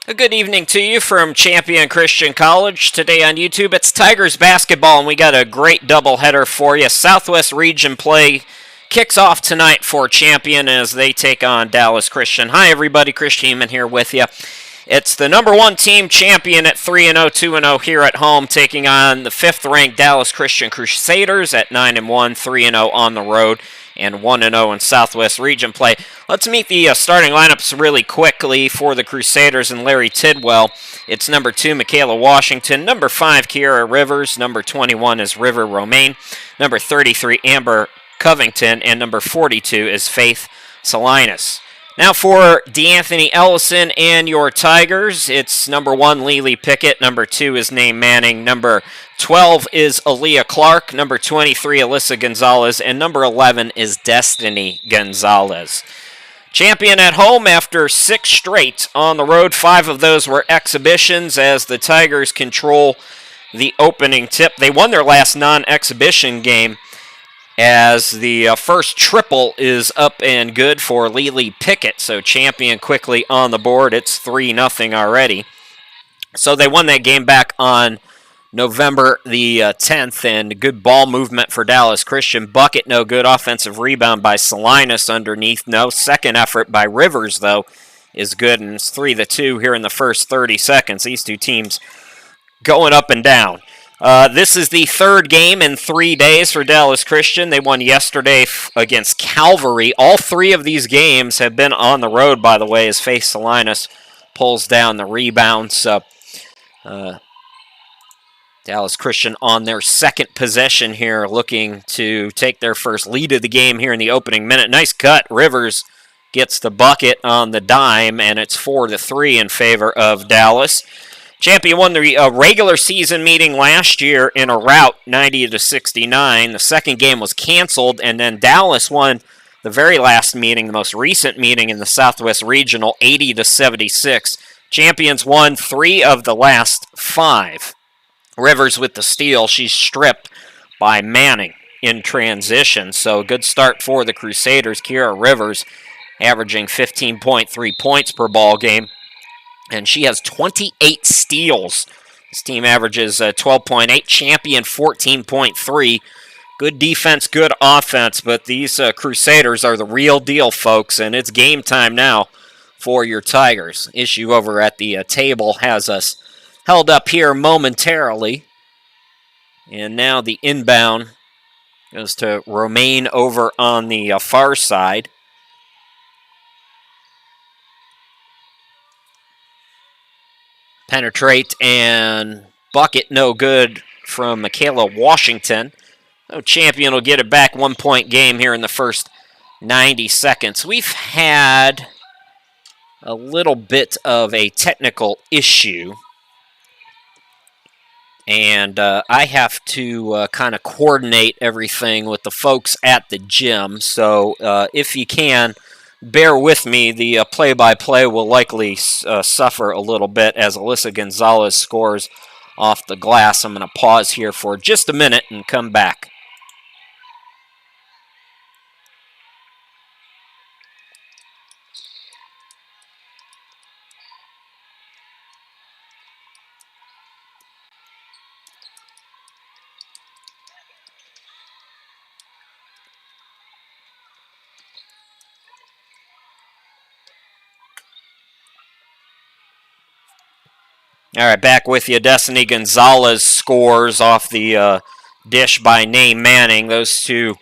A good evening to you from Champion Christian College. Today on YouTube, it's Tigers basketball, and we got a great doubleheader for you. Southwest Region play kicks off tonight for Champion as they take on Dallas Christian. Hi, everybody. Chris Heeman here with you. It's the number one team, Champion, at 3-0, 2-0 here at home, taking on the fifth-ranked Dallas Christian Crusaders at 9-1, 3-0 on the road, and 1-0 in Southwest Region play. Let's meet the starting lineups really quickly for the Crusaders and Larry Tidwell. It's number 2, Michaela Washington. Number 5, Kiara Rivers. Number 21 is River Romaine. Number 33, Amber Covington. And number 42 is Faith Salinas. Now for DeAnthony Ellison and your Tigers, it's number 1, Lily Pickett. Number 2 is Name Manning. Number 12 is Aaliyah Clark. Number 23, Alyssa Gonzalez. And number 11 is Destiny Gonzalez. Champion at home after 6 straight. On the road, 5 of those were exhibitions as the Tigers control the opening tip. They won their last non-exhibition game as the first triple is up and good for Lily Pickett. So Champion quickly on the board. It's 3-0 already. So they won that game back on November the 10th, and good ball movement for Dallas Christian. Bucket, no good. Offensive rebound by Salinas underneath. No. Second effort by Rivers, though, is good, and it's 3-2 here in the first 30 seconds. These two teams going up and down. This is the third game in 3 days for Dallas Christian. They won yesterday against Calvary. All 3 of these games have been on the road, by the way, as Faith Salinas pulls down the rebound. So Dallas Christian on their second possession here, looking to take their first lead of the game here in the opening minute. Nice cut. Rivers gets the bucket on the dime, and it's 4-3 in favor of Dallas. Champion won the regular season meeting last year in a rout, 90-69. The second game was canceled, and then Dallas won the very last meeting, the most recent meeting in the Southwest Regional, 80-76. Champions won 3 of the last 5. Rivers with the steal. She's stripped by Manning in transition. So good start for the Crusaders. Kiara Rivers averaging 15.3 points per ball game, and she has 28 steals. This team averages 12.8, Champion 14.3. Good defense, good offense, but these Crusaders are the real deal, folks, and it's game time now for your Tigers. Issue over at the table has us held up here momentarily, and now the inbound goes to Romaine over on the far side. Penetrate and bucket, no good from Michaela Washington. So Champion will get it back. 1-point game here in the first 90 seconds. We've had a little bit of a technical issue, and I have to kind of coordinate everything with the folks at the gym. So if you can, bear with me. The play-by-play will likely suffer a little bit as Alyssa Gonzalez scores off the glass. I'm going to pause here for just a minute and come back. All right, back with you. Destiny Gonzalez scores off the dish by Name Manning. Those two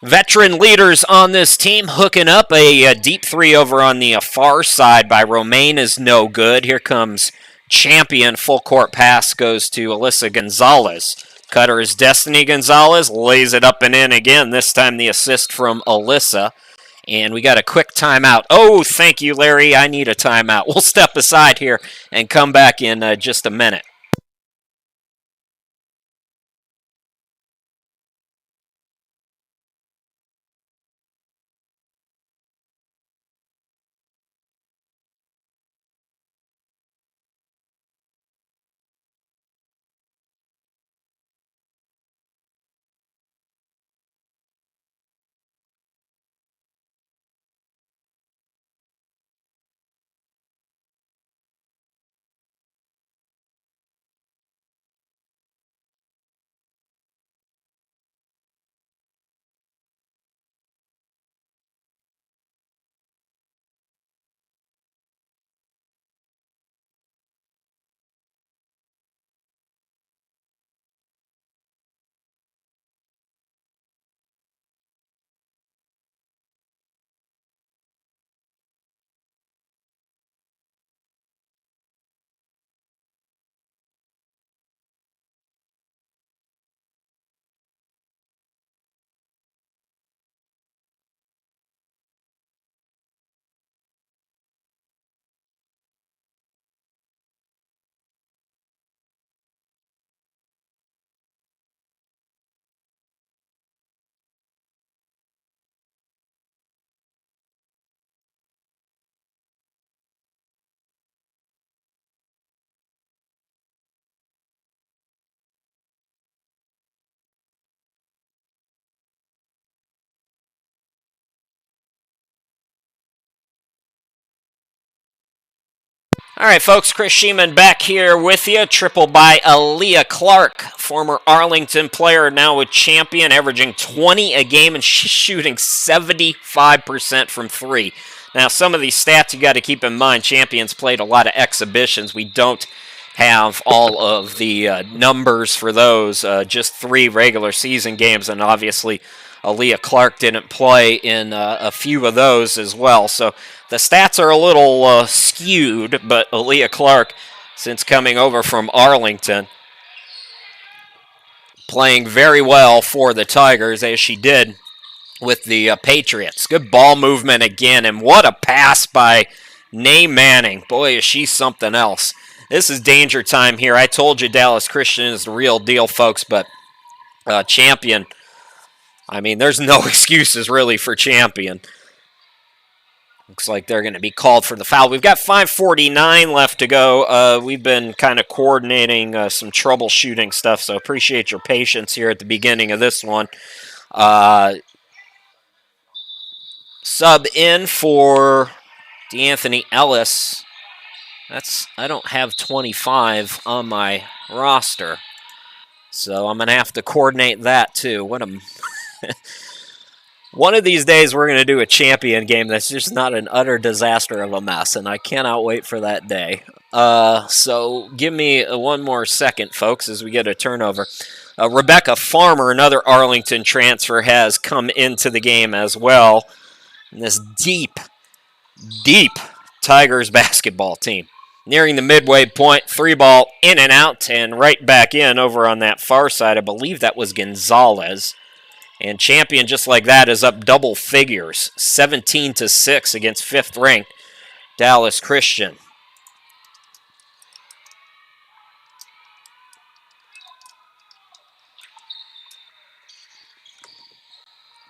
veteran leaders on this team hooking up. A deep 3 over on the far side by Romaine is no good. Here comes Champion. Full court pass goes to Alyssa Gonzalez. Cutter is Destiny Gonzalez. Lays it up and in again. This time the assist from Alyssa. And we got a quick timeout. Oh, thank you, Larry. I need a timeout. We'll step aside here and come back in just a minute. All right, folks, Chris Sheeman back here with you. Triple by Aaliyah Clark, former Arlington player, now with Champion, averaging 20 a game, and she's shooting 75% from three. Now, some of these stats you got to keep in mind. Champion's played a lot of exhibitions. We don't have all of the numbers for those, just 3 regular season games, and obviously Aaliyah Clark didn't play in a few of those as well. So the stats are a little skewed, but Aaliyah Clark, since coming over from Arlington, playing very well for the Tigers, as she did with the Patriots. Good ball movement again, and what a pass by Nay Manning. Boy, is she something else. This is danger time here. I told you Dallas Christian is the real deal, folks, but Champion, I mean, there's no excuses really for Champion. Looks like they're going to be called for the foul. We've got 5:49 left to go. We've been kind of coordinating some troubleshooting stuff, so appreciate your patience here at the beginning of this one. Sub in for D'Anthony Ellis. I don't have 25 on my roster, so I'm going to have to coordinate that too. One of these days we're going to do a Champion game that's just not an utter disaster of a mess, and I cannot wait for that day. So give me one more second, folks, as we get a turnover. Rebecca Farmer, another Arlington transfer, has come into the game as well. And this deep Tigers basketball team. Nearing the midway point, 3-ball in and out, and right back in over on that far side. I believe that was Gonzalez. And Champion, just like that, is up double figures, 17-6 against 5th-ranked Dallas Christian.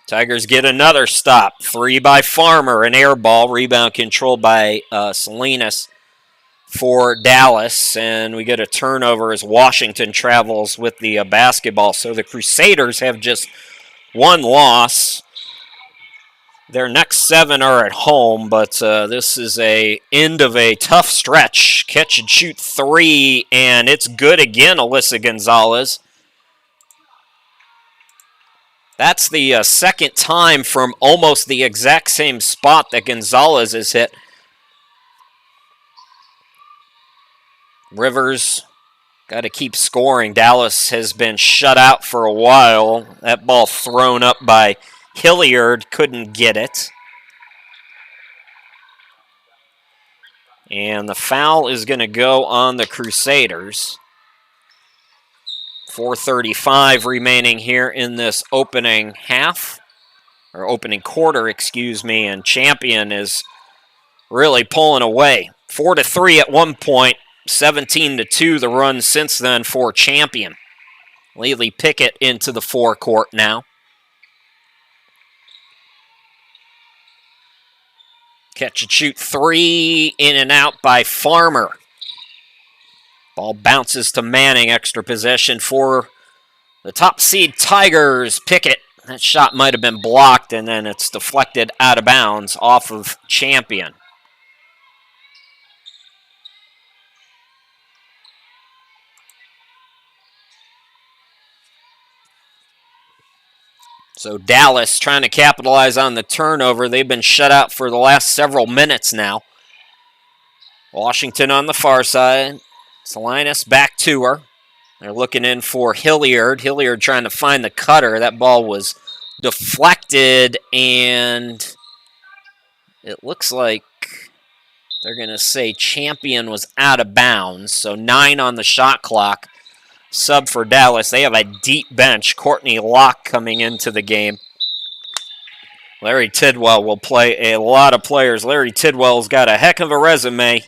Tigers get another stop. 3 by Farmer, an air ball. Rebound controlled by Salinas for Dallas. And we get a turnover as Washington travels with the basketball. So the Crusaders have just 1 loss. Their next 7 are at home, but this is a end of a tough stretch. Catch and shoot 3, and it's good again, Alyssa Gonzalez. That's the second time from almost the exact same spot that Gonzalez has hit. Rivers got to keep scoring. Dallas has been shut out for a while. That ball thrown up by Hilliard, couldn't get it. And the foul is going to go on the Crusaders. 4:35 remaining here in this opening half, or opening quarter, excuse me, and Champion is really pulling away. 4-3 at one point, 17-2 the run since then for Champion. Laylee Pickett into the forecourt now. Catch and shoot 3, in and out by Farmer. Ball bounces to Manning, extra possession for the top seed Tigers. Pickett, that shot might have been blocked, and then it's deflected out of bounds off of Champion. So Dallas trying to capitalize on the turnover. They've been shut out for the last several minutes now. Washington on the far side. Salinas back to her. They're looking in for Hilliard. Hilliard trying to find the cutter. That ball was deflected, and it looks like they're going to say Champion was out of bounds. So 9 on the shot clock. Sub for Dallas. They have a deep bench. Courtney Locke coming into the game. Larry Tidwell will play a lot of players. Larry Tidwell's got a heck of a resume.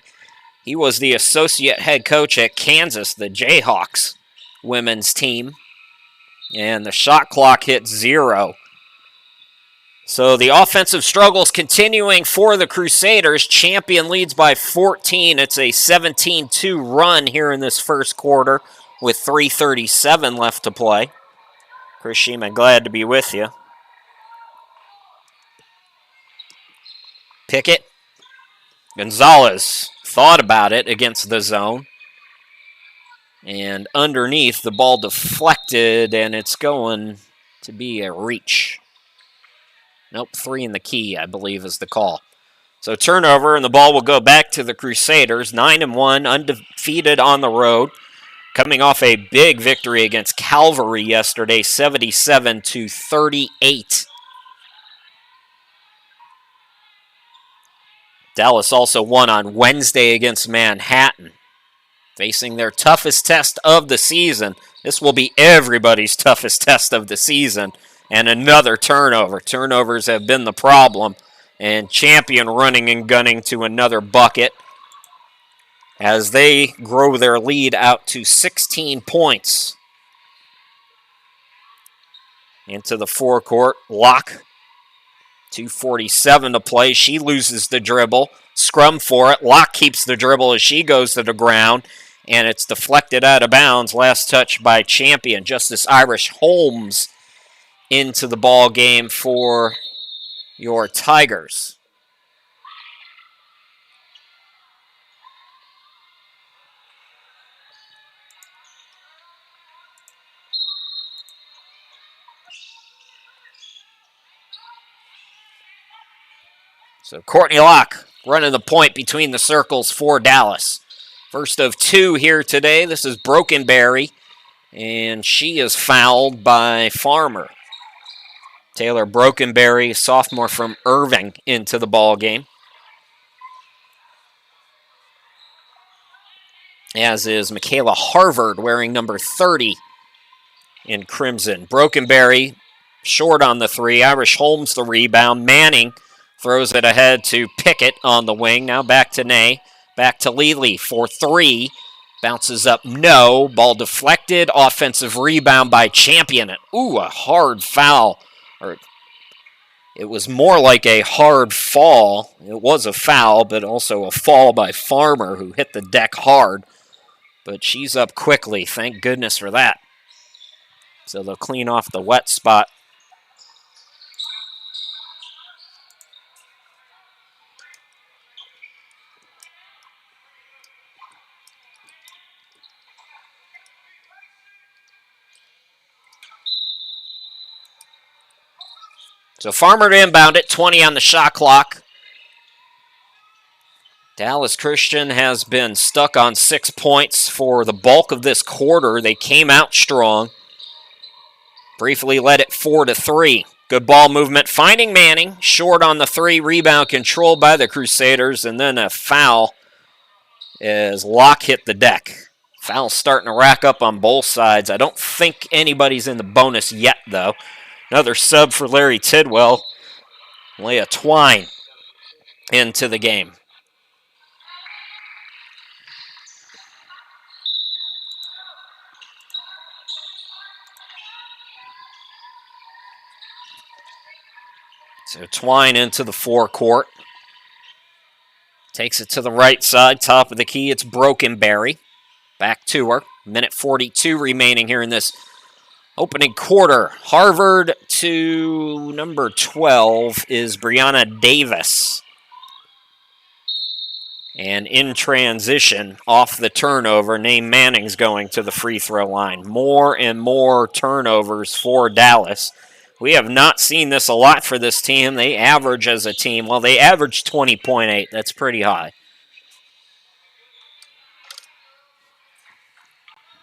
He was the associate head coach at Kansas, the Jayhawks women's team. And the shot clock hit 0. So the offensive struggles continuing for the Crusaders. Champion leads by 14. It's a 17-2 run here in this first quarter with 3:37 left to play. Chris Sheeman, glad to be with you. Pickett. Gonzalez thought about it against the zone. And underneath, the ball deflected, and it's going to be a reach. Nope, 3 in the key, I believe, is the call. So turnover, and the ball will go back to the Crusaders. 9-1, undefeated on the road. Coming off a big victory against Calvary yesterday, 77-38. Dallas also won on Wednesday against Manhattan, facing their toughest test of the season. This will be everybody's toughest test of the season. And another turnover. Turnovers have been the problem. And Champion running and gunning to another bucket as they grow their lead out to 16 points. Into the forecourt, Locke, 2:47 to play. She loses the dribble. Scrum for it. Locke keeps the dribble as she goes to the ground, and it's deflected out of bounds. Last touch by Champion. Justice Irish Holmes into the ball game for your Tigers. So Courtney Locke running the point between the circles for Dallas. First of 2 here today. This is Brokenberry, and she is fouled by Farmer. Taylor Brokenberry, sophomore from Irving, into the ball game. As is Michaela Harvard, wearing number 30 in crimson. Brokenberry short on the 3. Irish Holmes the rebound. Manning throws it ahead to Pickett on the wing. Now back to Ney. Back to Lely for 3. Bounces up, no. Ball deflected. Offensive rebound by Champion. Ooh, a hard foul. Or it was more like a hard fall. It was a foul, but also a fall by Farmer, who hit the deck hard. But she's up quickly. Thank goodness for that. So they'll clean off the wet spot. So Farmer to inbound it, 20 on the shot clock. Dallas Christian has been stuck on 6 points for the bulk of this quarter. They came out strong. Briefly led it 4-3. Good ball movement, finding Manning. Short on the 3, rebound controlled by the Crusaders, and then a foul as Locke hit the deck. Foul starting to rack up on both sides. I don't think anybody's in the bonus yet, though. Another sub for Larry Tidwell. Leah Twine into the game. So Twine into the forecourt. Takes it to the right side, top of the key. It's Brokenberry. Back to her. Minute 42 remaining here in this opening quarter. Harvard to number 12 is Brianna Davis. And in transition, off the turnover, Name Manning's going to the free throw line. More and more turnovers for Dallas. We have not seen this a lot for this team. They average as a team. Well, they average 20.8. That's pretty high.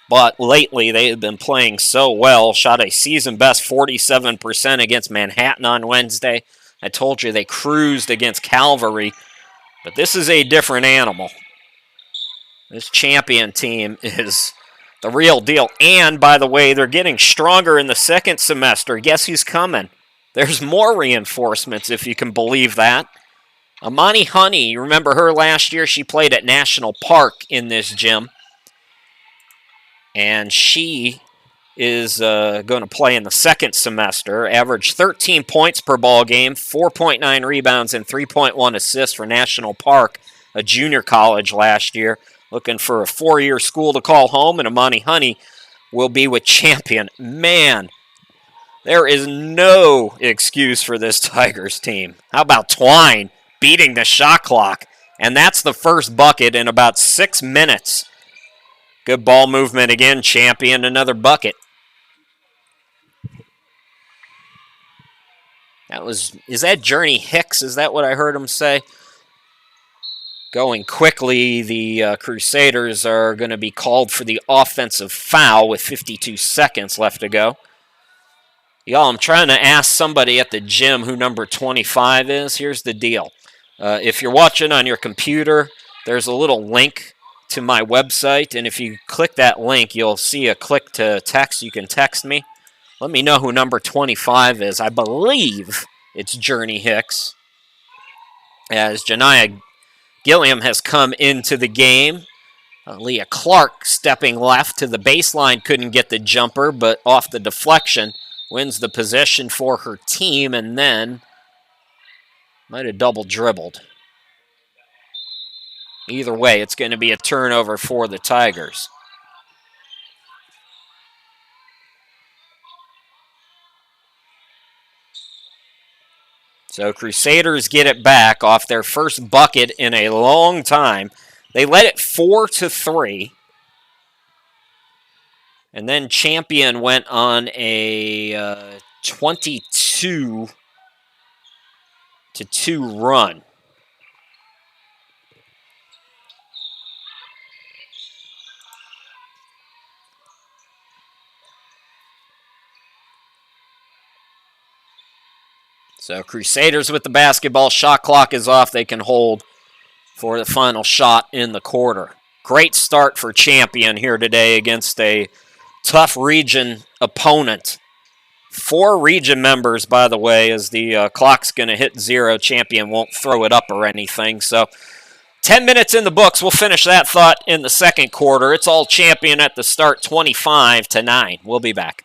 But lately, they have been playing so well. Shot a season-best 47% against Manhattan on Wednesday. I told you they cruised against Calvary. But this is a different animal. This Champion team is the real deal. And, by the way, they're getting stronger in the second semester. Guess who's coming? There's more reinforcements, if you can believe that. Amani Honey, you remember her last year? She played at National Park in this gym. And she is going to play in the second semester. Averaged 13 points per ball game, 4.9 rebounds, and 3.1 assists for National Park, a junior college last year. Looking for a 4-year school to call home, and Amani Honey will be with Champion. Man, there is no excuse for this Tigers team. How about Twine beating the shot clock And that's the first bucket in about 6 minutes. Good ball movement again, Champion. Another bucket. Is that Journey Hicks? Is that what I heard him say? Going quickly, the Crusaders are going to be called for the offensive foul with 52 seconds left to go. Y'all, I'm trying to ask somebody at the gym who number 25 is. Here's the deal. If you're watching on your computer, there's a little link to my website, and if you click that link, you'll see a click to text. You can text me. Let me know who number 25 is. I believe it's Journey Hicks, as Janiah Gilliam has come into the game. Leah Clark stepping left to the baseline, couldn't get the jumper, but off the deflection, wins the possession for her team, and then might have double dribbled. Either way, it's going to be a turnover for the Tigers. So Crusaders get it back off their first bucket in a long time. They led it 4-3. And then Champion went on a 22-2 run. So Crusaders with the basketball. Shot clock is off. They can hold for the final shot in the quarter. Great start for Champion here today against a tough region opponent. 4 region members, by the way, as the clock's going to hit 0. Champion won't throw it up or anything. So 10 minutes in the books. We'll finish that thought in the second quarter. It's all Champion at the start, 25-9. We'll be back.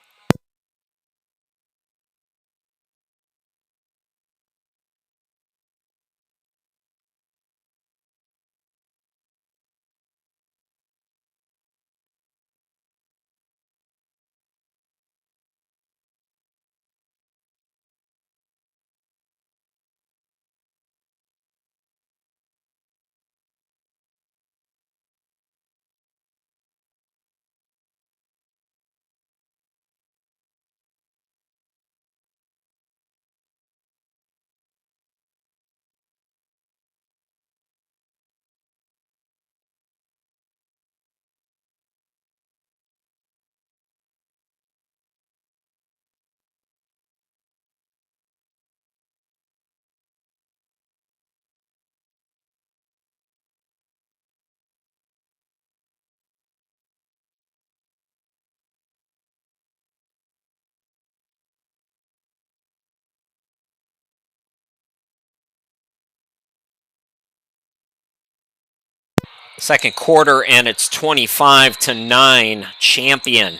Second quarter, and it's 25-9 Champion.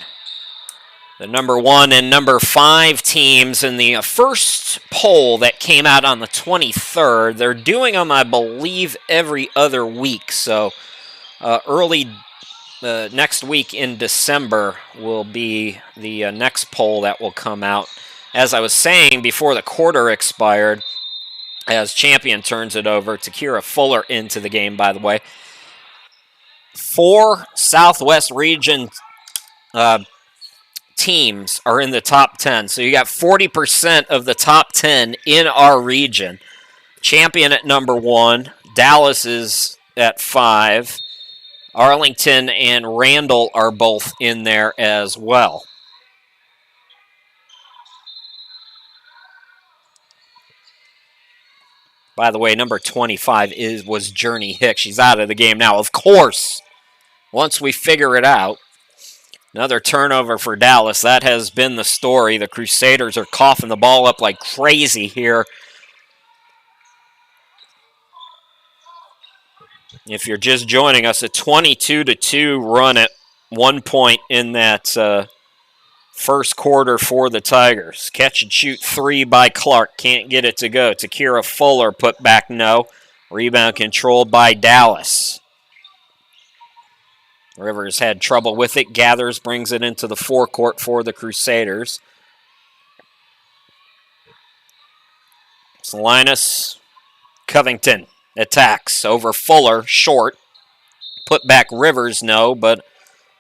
The number 1 and number 5 teams in the first poll that came out on the 23rd. They're doing them, I believe, every other week. So early next week in December will be the next poll that will come out. As I was saying before the quarter expired, as Champion turns it over, Takira Fuller into the game, by the way. 4 Southwest Region teams are in the top 10. So you got 40% of the top 10 in our region. Champion at number 1. Dallas is at 5. Arlington and Randall are both in there as well. By the way, number 25 was Journey Hicks. She's out of the game now. Of course, once we figure it out. Another turnover for Dallas. That has been the story. The Crusaders are coughing the ball up like crazy here. If you're just joining us, a 22-2 run at one point in that first quarter for the Tigers. Catch and shoot 3 by Clark. Can't get it to go. Takira Fuller put back no. Rebound controlled by Dallas. Rivers had trouble with it. Gathers brings it into the forecourt for the Crusaders. Salinas, Covington attacks over Fuller, short. Put back Rivers, no, but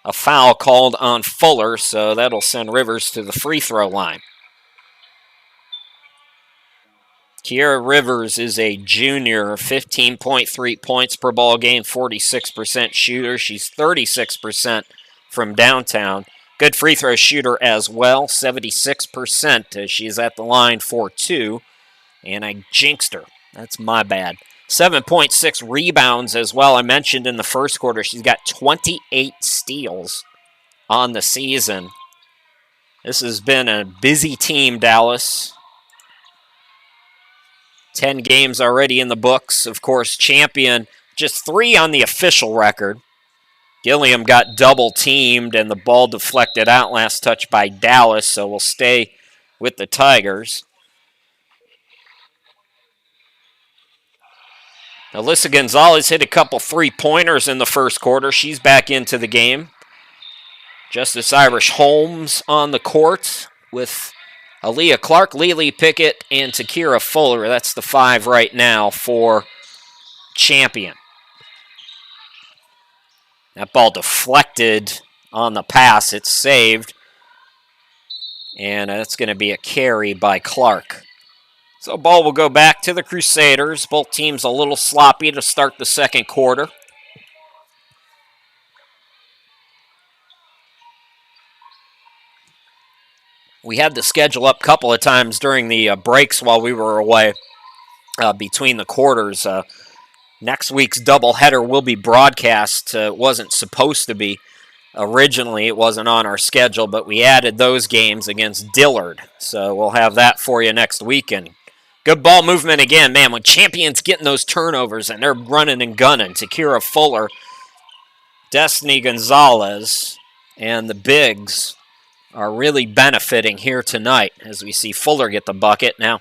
a foul called on Fuller, so that'll send Rivers to the free throw line. Kiera Rivers is a junior, 15.3 points per ball game, 46% shooter. She's 36% from downtown. Good free throw shooter as well, 76% as she's at the line for 2. And I jinxed her. That's my bad. 7.6 rebounds as well. I mentioned in the first quarter she's got 28 steals on the season. This has been a busy team, Dallas. 10 games already in the books. Of course, champion, just 3 on the official record. Gilliam got double teamed and the ball deflected out last touch by Dallas, so we'll stay with the Tigers. Alyssa Gonzalez hit a couple three-pointers in the first quarter. She's back into the game. Justice Irish Holmes on the court with Aaliyah Clark, Lily Pickett, and Takira Fuller. That's the 5 right now for champion. That ball deflected on the pass. It's saved. And that's going to be a carry by Clark. So ball will go back to the Crusaders. Both teams a little sloppy to start the second quarter. We had the schedule up a couple of times during the breaks while we were away between the quarters. Next week's doubleheader will be broadcast. It wasn't supposed to be. Originally, it wasn't on our schedule, but we added those games against Dillard. So we'll have that for you next weekend. Good ball movement again. Man, when Champion's getting those turnovers and they're running and gunning, Takira Fuller, Destiny Gonzalez, and the Bigs are really benefiting here tonight as we see Fuller get the bucket. Now,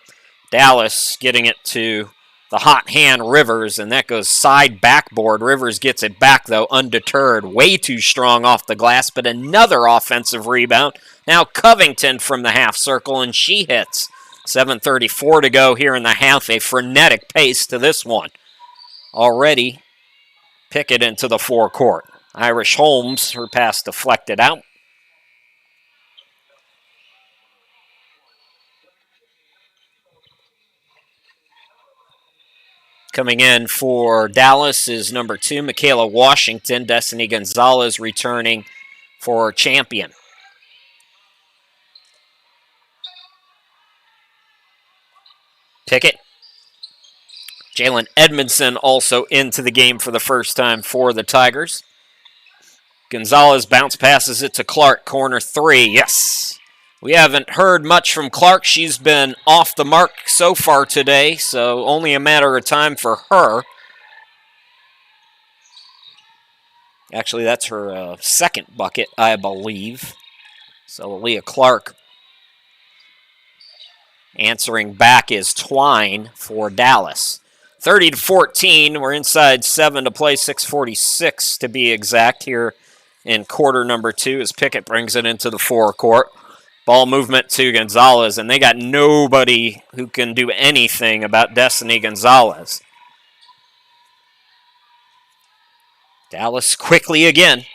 Dallas getting it to the hot hand Rivers, and that goes side backboard. Rivers gets it back, though, undeterred. Way too strong off the glass, but another offensive rebound. Now Covington from the half circle, and she hits. 7:34 to go here in the half. A frenetic pace to this one. Already Pickett into the forecourt. Irish Holmes, her pass deflected out. Coming in for Dallas is number 2, Michaela Washington. Destiny Gonzalez returning for champion. Pickett. Jalen Edmondson also into the game for the first time for the Tigers. Gonzalez bounce passes it to Clark, corner 3. Yes. We haven't heard much from Clark. She's been off the mark so far today, so only a matter of time for her. Actually, that's her second bucket, I believe. So Leah Clark answering back is Twine for Dallas. 30-14. We're inside 7 to play, 6:46 to be exact here in quarter number 2 as Pickett brings it into the forecourt. Ball movement to Gonzalez, and they got nobody who can do anything about Destiny Gonzalez. Dallas quickly again.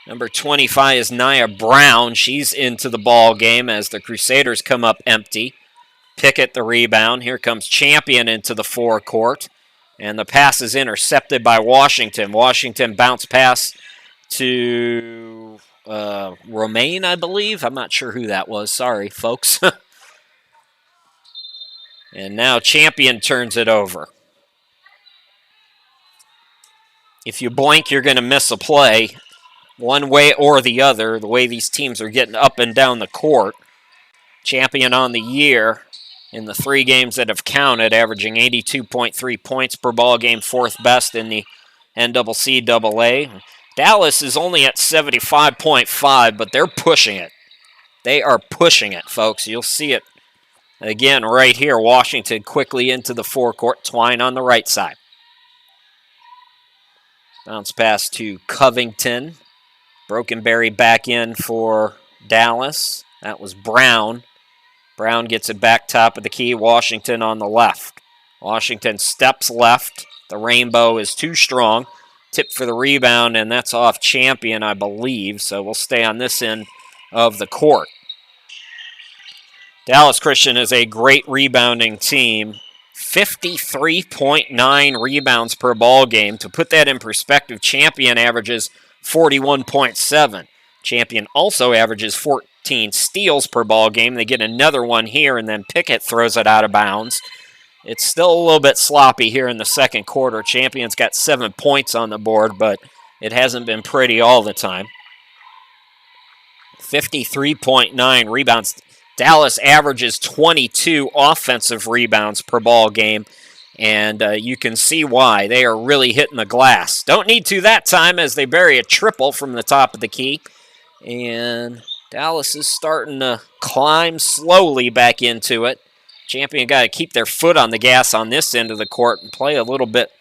Number 25 is Nia Brown. She's into the ball game as the Crusaders come up empty. Pickett the rebound. Here comes Champion into the forecourt. And the pass is intercepted by Washington. Washington bounce pass to Romaine, I believe. I'm not sure who that was. Sorry, folks. And now Champion turns it over. If you blink, you're going to miss a play. One way or the other, the way these teams are getting up and down the court. Champion on the year in the 3 games that have counted, averaging 82.3 points per ball game, 4th best in the NCAA. Dallas is only at 75.5, but they're pushing it. They are pushing it, folks. You'll see it again right here. Washington quickly into the forecourt. Twine on the right side. Bounce pass to Covington. Brokenberry back in for Dallas. That was Brown. Brown gets it back top of the key. Washington on the left. Washington steps left. The rainbow is too strong. Tip for the rebound, and that's off Champion, I believe. So we'll stay on this end of the court. Dallas Christian is a great rebounding team. 53.9 rebounds per ball game. To put that in perspective, Champion averages 41.7. Champion also averages 14 steals per ball game. They get another one here, and then Pickett throws it out of bounds. It's still a little bit sloppy here in the second quarter. Champion's got 7 points on the board, but it hasn't been pretty all the time. 53.9 rebounds. Dallas averages 22 offensive rebounds per ball game, and you can see why. They are really hitting the glass. Don't need to that time as they bury a triple from the top of the key. And Dallas is starting to climb slowly back into it. Champion got to keep their foot on the gas on this end of the court and play a little bit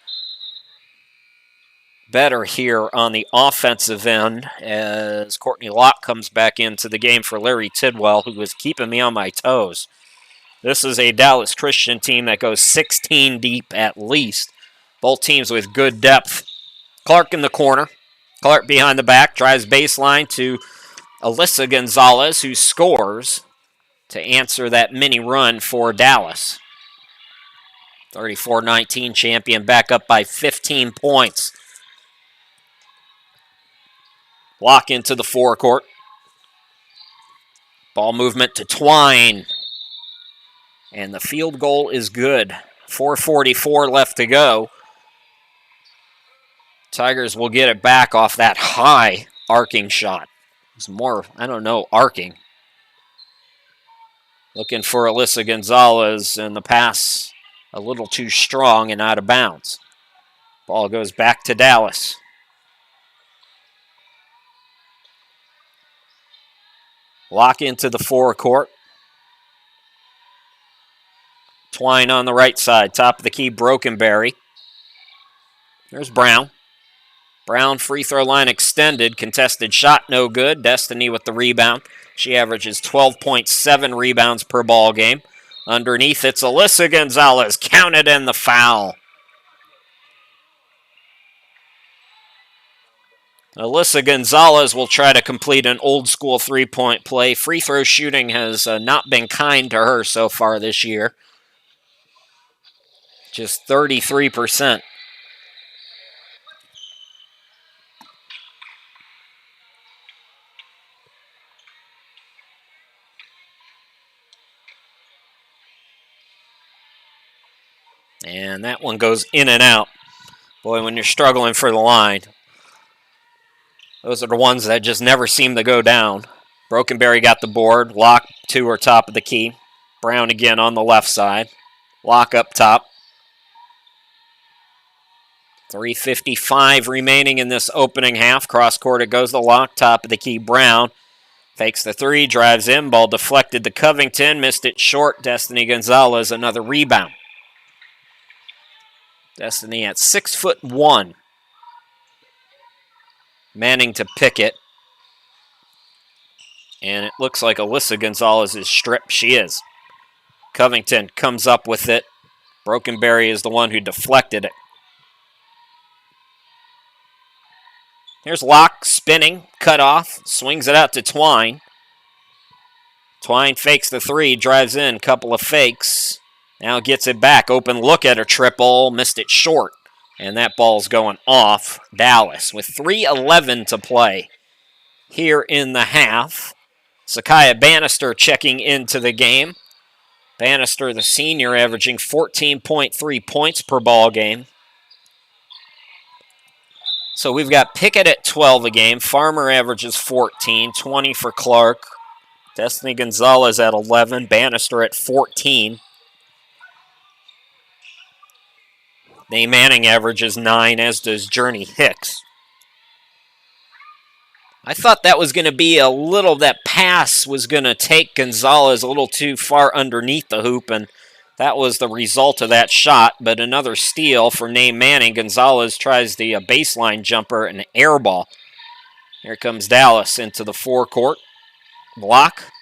better here on the offensive end as Courtney Locke comes back into the game for Larry Tidwell, who was keeping me on my toes. This is a Dallas Christian team that goes 16 deep at least. Both teams with good depth. Clark in the corner. Clark behind the back, drives baseline to Alyssa Gonzalez, who scores to answer that mini run for Dallas. 34-19 Champion back up by 15 points. Lock into the forecourt. Ball movement to Twine. And the field goal is good. 4:44 left to go. Tigers will get it back off that high arcing shot. It's more, arcing. Looking for Alyssa Gonzalez, and the pass a little too strong and out of bounds. Ball goes back to Dallas. Lock into the forecourt. Twine on the right side. Top of the key, Brokenberry. There's Brown. Brown free throw line extended. Contested shot no good. Destiny with the rebound. She averages 12.7 rebounds per ball game. Underneath, it's Alyssa Gonzalez. Counted in the foul. Alyssa Gonzalez will try to complete an old-school three-point play. Free throw shooting has not been kind to her so far this year. Just 33%. And that one goes in and out. Boy, when you're struggling for the line, those are the ones that just never seem to go down. Brokenberry got the board. Lock to her top of the key. Brown again on the left side. Lock up top. 3:55 remaining in this opening half. Cross court it goes to Lock. Top of the key, Brown. Fakes the three, drives in. Ball deflected to Covington. Missed it short. Destiny Gonzalez, another rebound. Destiny at 6'1". Manning to Pickett. And it looks like Alyssa Gonzalez is stripped. She is. Covington comes up with it. Brokenberry is the one who deflected it. Here's Locke spinning, cut off, swings it out to Twine. Twine fakes the three, drives in, couple of fakes. Now gets it back. Open look at a triple. Missed it short. And that ball's going off Dallas with 3:11 to play here in the half. Sakaya Bannister checking into the game. Bannister, the senior, averaging 14.3 points per ball game. So we've got Pickett at 12 a game. Farmer averages 14, 20 for Clark. Destiny Gonzalez at 11. Bannister at 14. Nate Manning averages 9, as does Journey Hicks. I thought that was going to be that pass was going to take Gonzalez a little too far underneath the hoop, and that was the result of that shot. But another steal for Nate Manning. Gonzalez tries the baseline jumper, and air ball. Here comes Dallas into the forecourt. Block.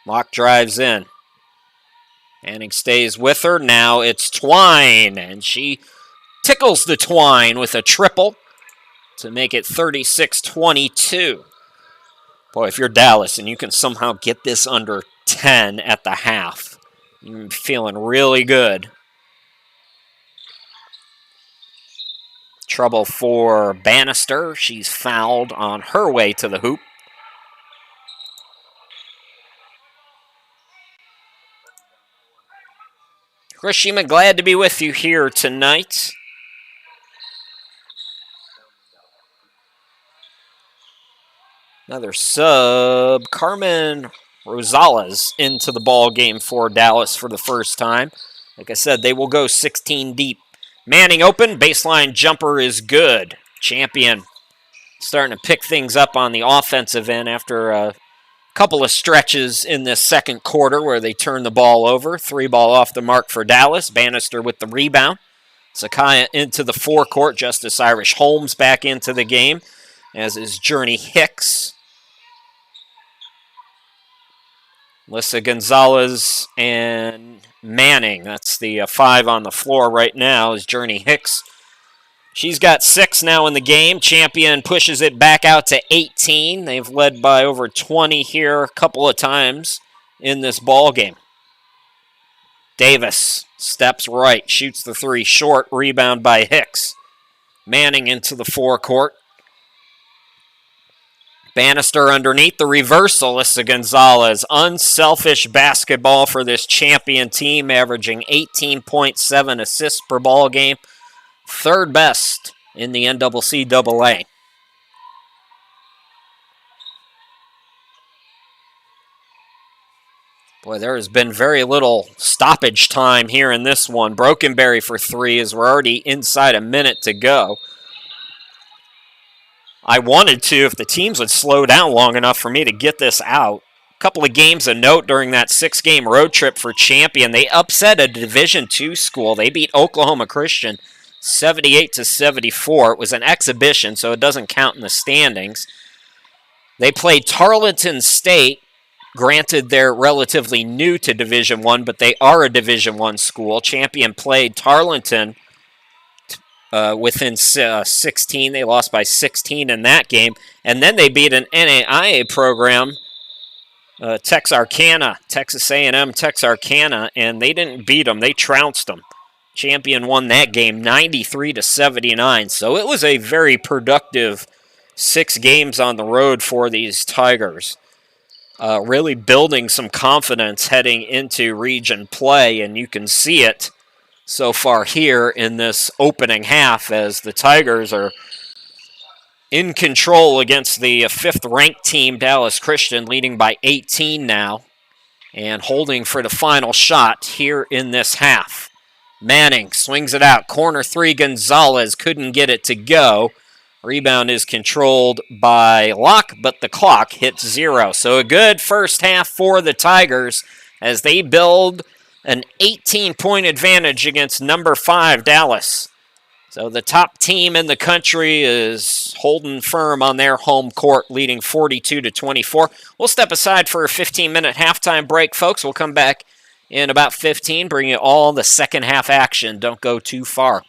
Mock drives in. Manning stays with her. Now it's Twine, and she tickles the twine with a triple to make it 36-22. Boy, if you're Dallas and you can somehow get this under 10 at the half, you're feeling really good. Trouble for Bannister. She's fouled on her way to the hoop. Chris Sheeman, glad to be with you here tonight. Another sub, Carmen Rosales into the ball game for Dallas for the first time. Like I said, they will go 16 deep. Manning open, baseline jumper is good. Champion starting to pick things up on the offensive end after a couple of stretches in this second quarter where they turn the ball over. 3 ball off the mark for Dallas. Bannister with the rebound. Sakaya into the forecourt. Justice Irish Holmes back into the game, as is Journey Hicks. Alyssa Gonzalez and Manning. That's the 5 on the floor right now is Journey Hicks. She's got 6 now in the game. Champion pushes it back out to 18. They've led by over 20 here a couple of times in this ball game. Davis steps right, shoots the 3 short, rebound by Hicks. Manning into the forecourt. Bannister underneath the reversal. Alyssa Gonzalez. Unselfish basketball for this champion team, averaging 18.7 assists per ball game. 3rd best in the NCAA. Boy, there has been very little stoppage time here in this one. Brokenberry for 3 as we're already inside a minute to go. I wanted to if the teams would slow down long enough for me to get this out. A couple of games of note during that 6-game road trip for Champion. They upset a Division II school. They beat Oklahoma Christian 78-74. It was an exhibition, so it doesn't count in the standings. They played Tarleton State. Granted, they're relatively new to Division I, but they are a Division I school. Champion played Tarleton within 16. They lost by 16 in that game. And then they beat an NAIA program, Texarkana, Texas A&M Texarkana, and they didn't beat them. They trounced them. Champion won that game 93-79. So it was a very productive 6 games on the road for these Tigers. Really building some confidence heading into region play, and you can see it so far here in this opening half as the Tigers are in control against the 5th-ranked team, Dallas Christian, leading by 18 now and holding for the final shot here in this half. Manning swings it out. Corner 3, Gonzalez couldn't get it to go. Rebound is controlled by Locke, but the clock hits 0. So a good first half for the Tigers as they build an 18-point advantage against number 5, Dallas. So the top team in the country is holding firm on their home court, leading 42-24. We'll step aside for a 15-minute halftime break, folks. We'll come back in about 15, bring you all the second half action. Don't go too far.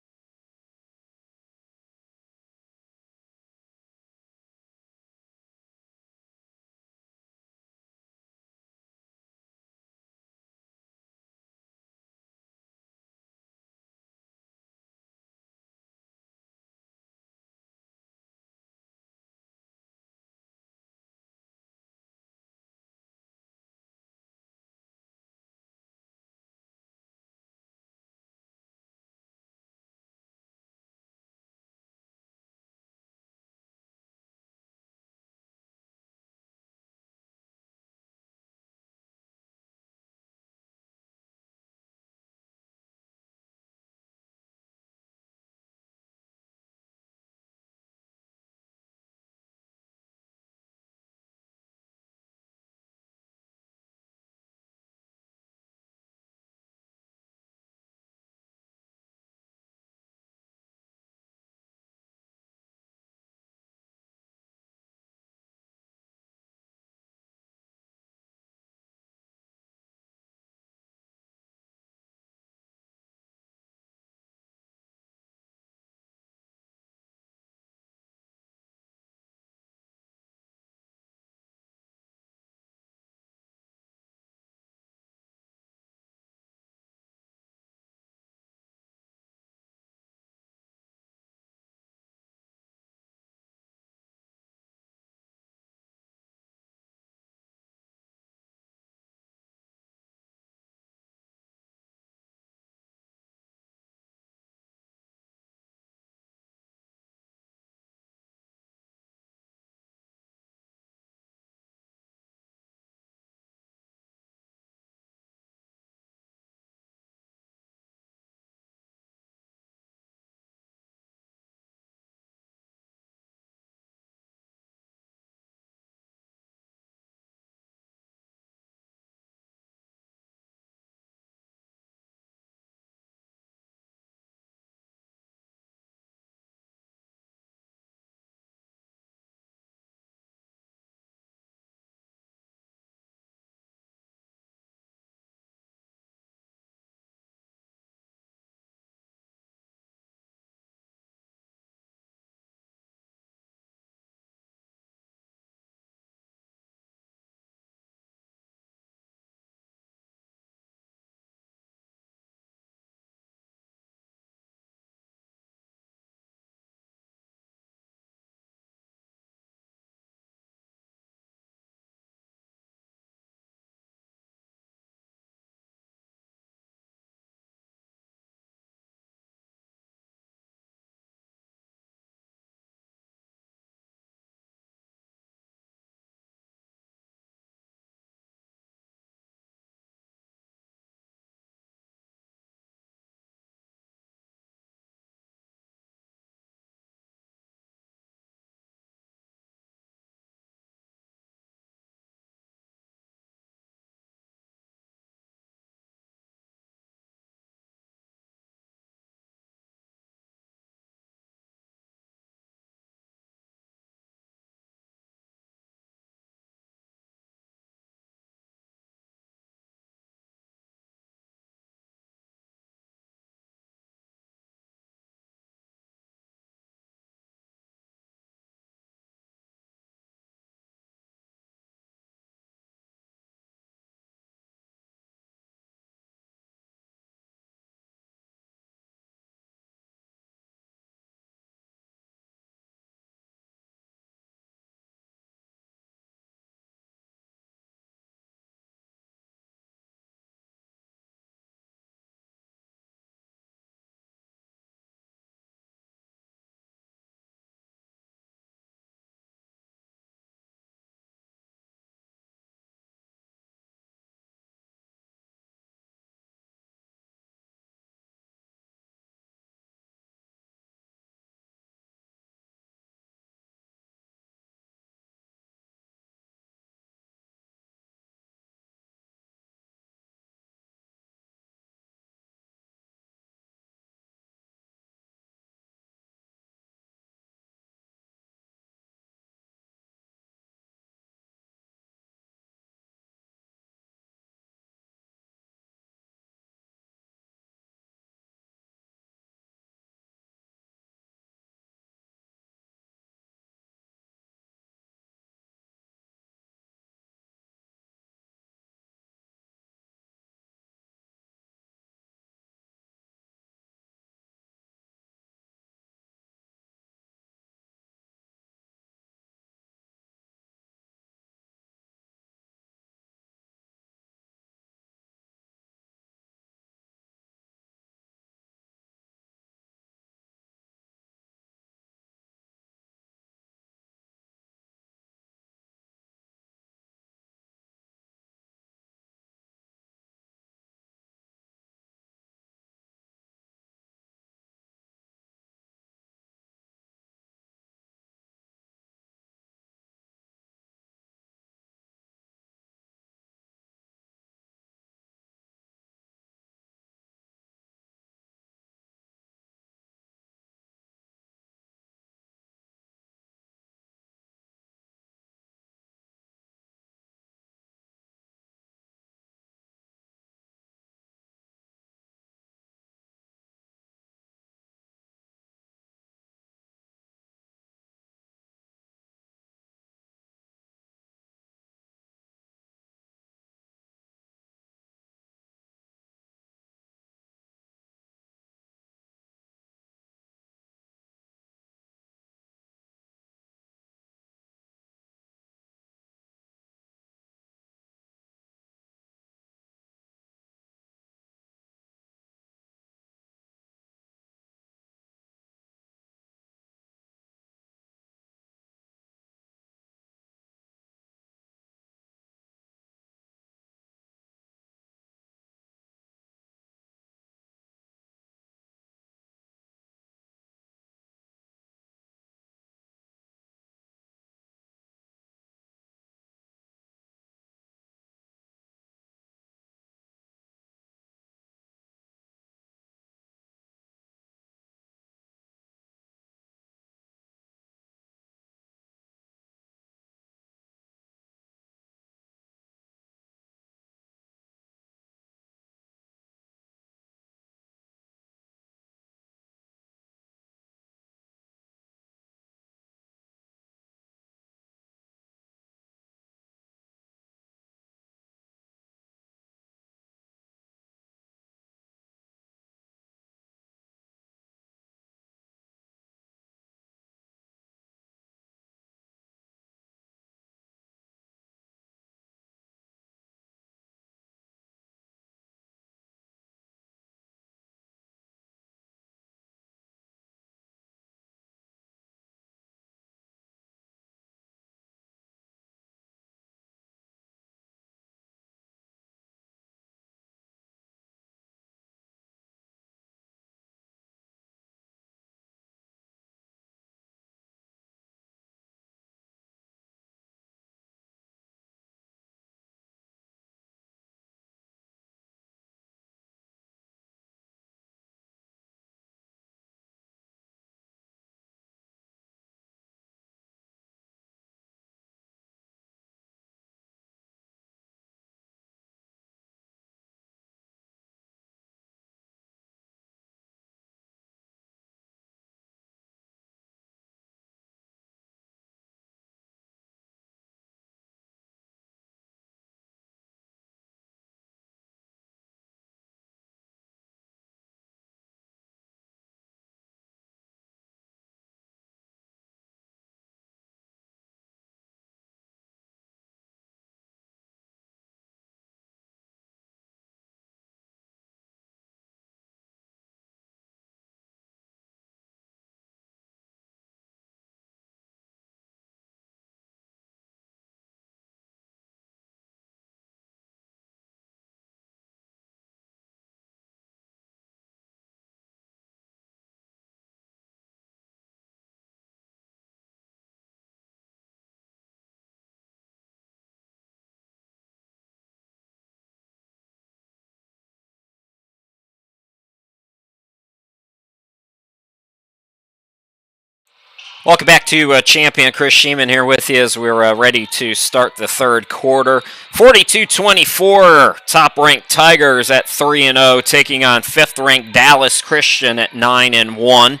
Welcome back to Champion. Chris Sheeman here with you as we're ready to start the third quarter. 42-24, top-ranked Tigers at 3-0, taking on fifth-ranked Dallas Christian at 9-1.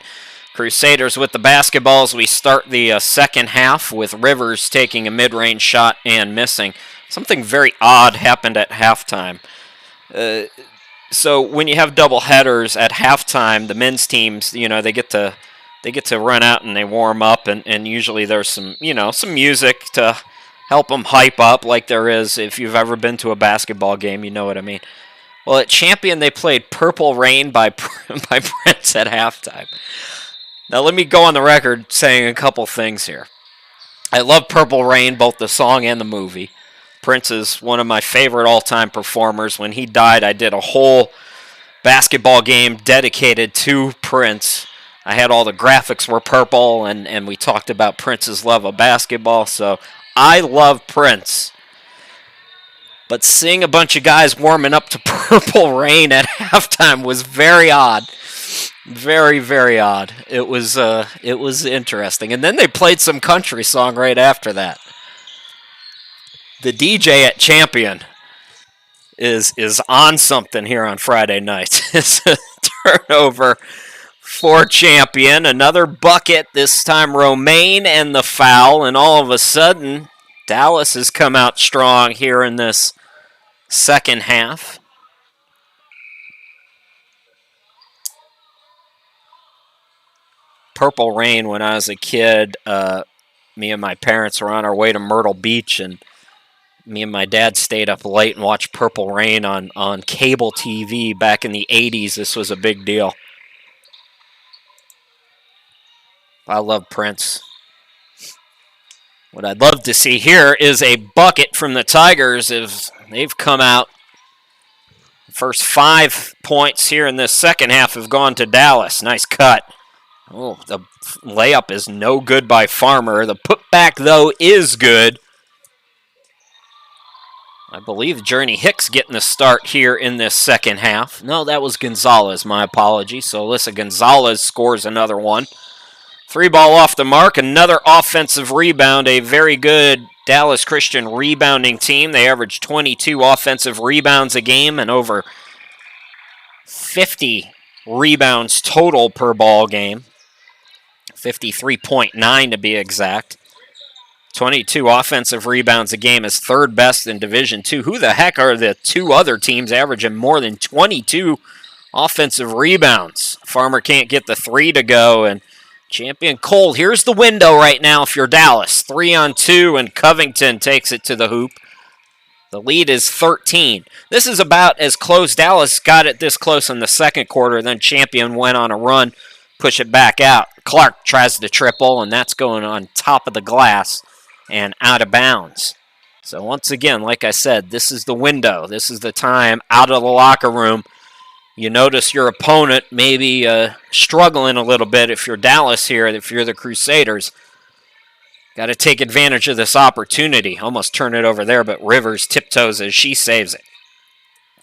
Crusaders with the basketballs. We start the second half with Rivers taking a mid-range shot and missing. Something very odd happened at halftime. So when you have double headers at halftime, the men's teams, they get to run out and they warm up, and usually there's some music to help them hype up, like there is if you've ever been to a basketball game, you know what I mean. Well, at Champion, they played Purple Rain by Prince at halftime. Now, let me go on the record saying a couple things here. I love Purple Rain, both the song and the movie. Prince is one of my favorite all-time performers. When he died, I did a whole basketball game dedicated to Prince. I had all the graphics were purple, and we talked about Prince's love of basketball, so I love Prince. But seeing a bunch of guys warming up to Purple Rain at halftime was very odd. Very, very odd. It was interesting. And then they played some country song right after that. The DJ at Champion is on something here on Friday nights. It's a turnover for Champion. Another bucket, this time Romaine and the foul, and all of a sudden, Dallas has come out strong here in this second half. Purple Rain, when I was a kid, me and my parents were on our way to Myrtle Beach, and me and my dad stayed up late and watched Purple Rain on cable TV back in the 80s. This was a big deal. I love Prince. What I'd love to see here is a bucket from the Tigers if they've come out. First 5 points here in this second half have gone to Dallas. Nice cut. Oh, the layup is no good by Farmer. The putback, though, is good. I believe Journey Hicks getting the start here in this second half. No, that was Gonzalez. My apologies. So Alyssa Gonzalez scores another one. 3 ball off the mark. Another offensive rebound. A very good Dallas Christian rebounding team. They average 22 offensive rebounds a game and over 50 rebounds total per ball game. 53.9 to be exact. 22 offensive rebounds a game is third best in Division II. Who the heck are the two other teams averaging more than 22 offensive rebounds? Farmer can't get the 3 to go, and Champion Cole, here's the window right now if you're Dallas. 3-on-2, and Covington takes it to the hoop. The lead is 13. This is about as close. Dallas got it this close in the second quarter, then Champion went on a run, push it back out. Clark tries to triple, and that's going on top of the glass and out of bounds. So once again, like I said, this is the window. This is the time out of the locker room. You notice your opponent maybe struggling a little bit if you're Dallas here, if you're the Crusaders. Got to take advantage of this opportunity. Almost turn it over there, but Rivers tiptoes as she saves it.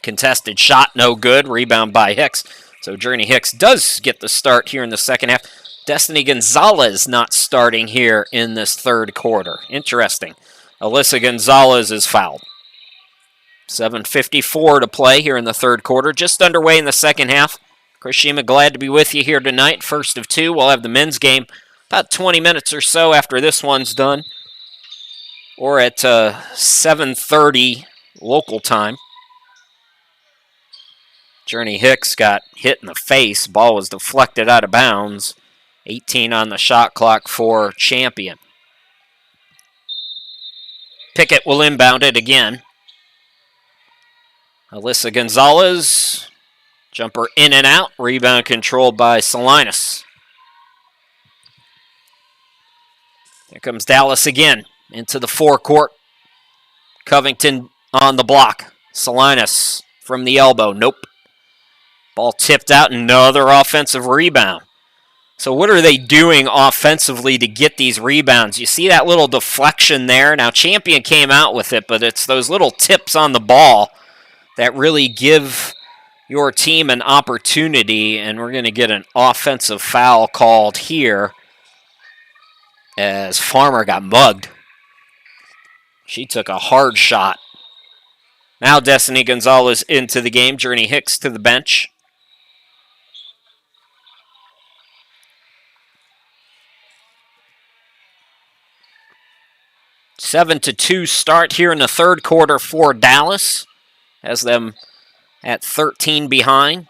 Contested shot, no good. Rebound by Hicks. So Journey Hicks does get the start here in the second half. Destiny Gonzalez not starting here in this third quarter. Interesting. Alyssa Gonzalez is fouled. 7:54 to play here in the third quarter. Just underway in the second half. Chris Sheeman, glad to be with you here tonight. First of two. We'll have the men's game about 20 minutes or so after this one's done. Or at 7:30 local time. Journey Hicks got hit in the face. Ball was deflected out of bounds. 18 on the shot clock for Champion. Pickett will inbound it again. Alyssa Gonzalez. Jumper in and out. Rebound controlled by Salinas. Here comes Dallas again into the forecourt. Covington on the block. Salinas from the elbow. Nope. Ball tipped out. Another offensive rebound. So what are they doing offensively to get these rebounds? You see that little deflection there? Now, Champion came out with it, but it's those little tips on the ball that really give your team an opportunity, and we're going to get an offensive foul called here. as Farmer got mugged. She took a hard shot. Now Destiny Gonzalez into the game. Journey Hicks to the bench. A 7-2 start here in the third quarter for Dallas. Has them at 13 behind.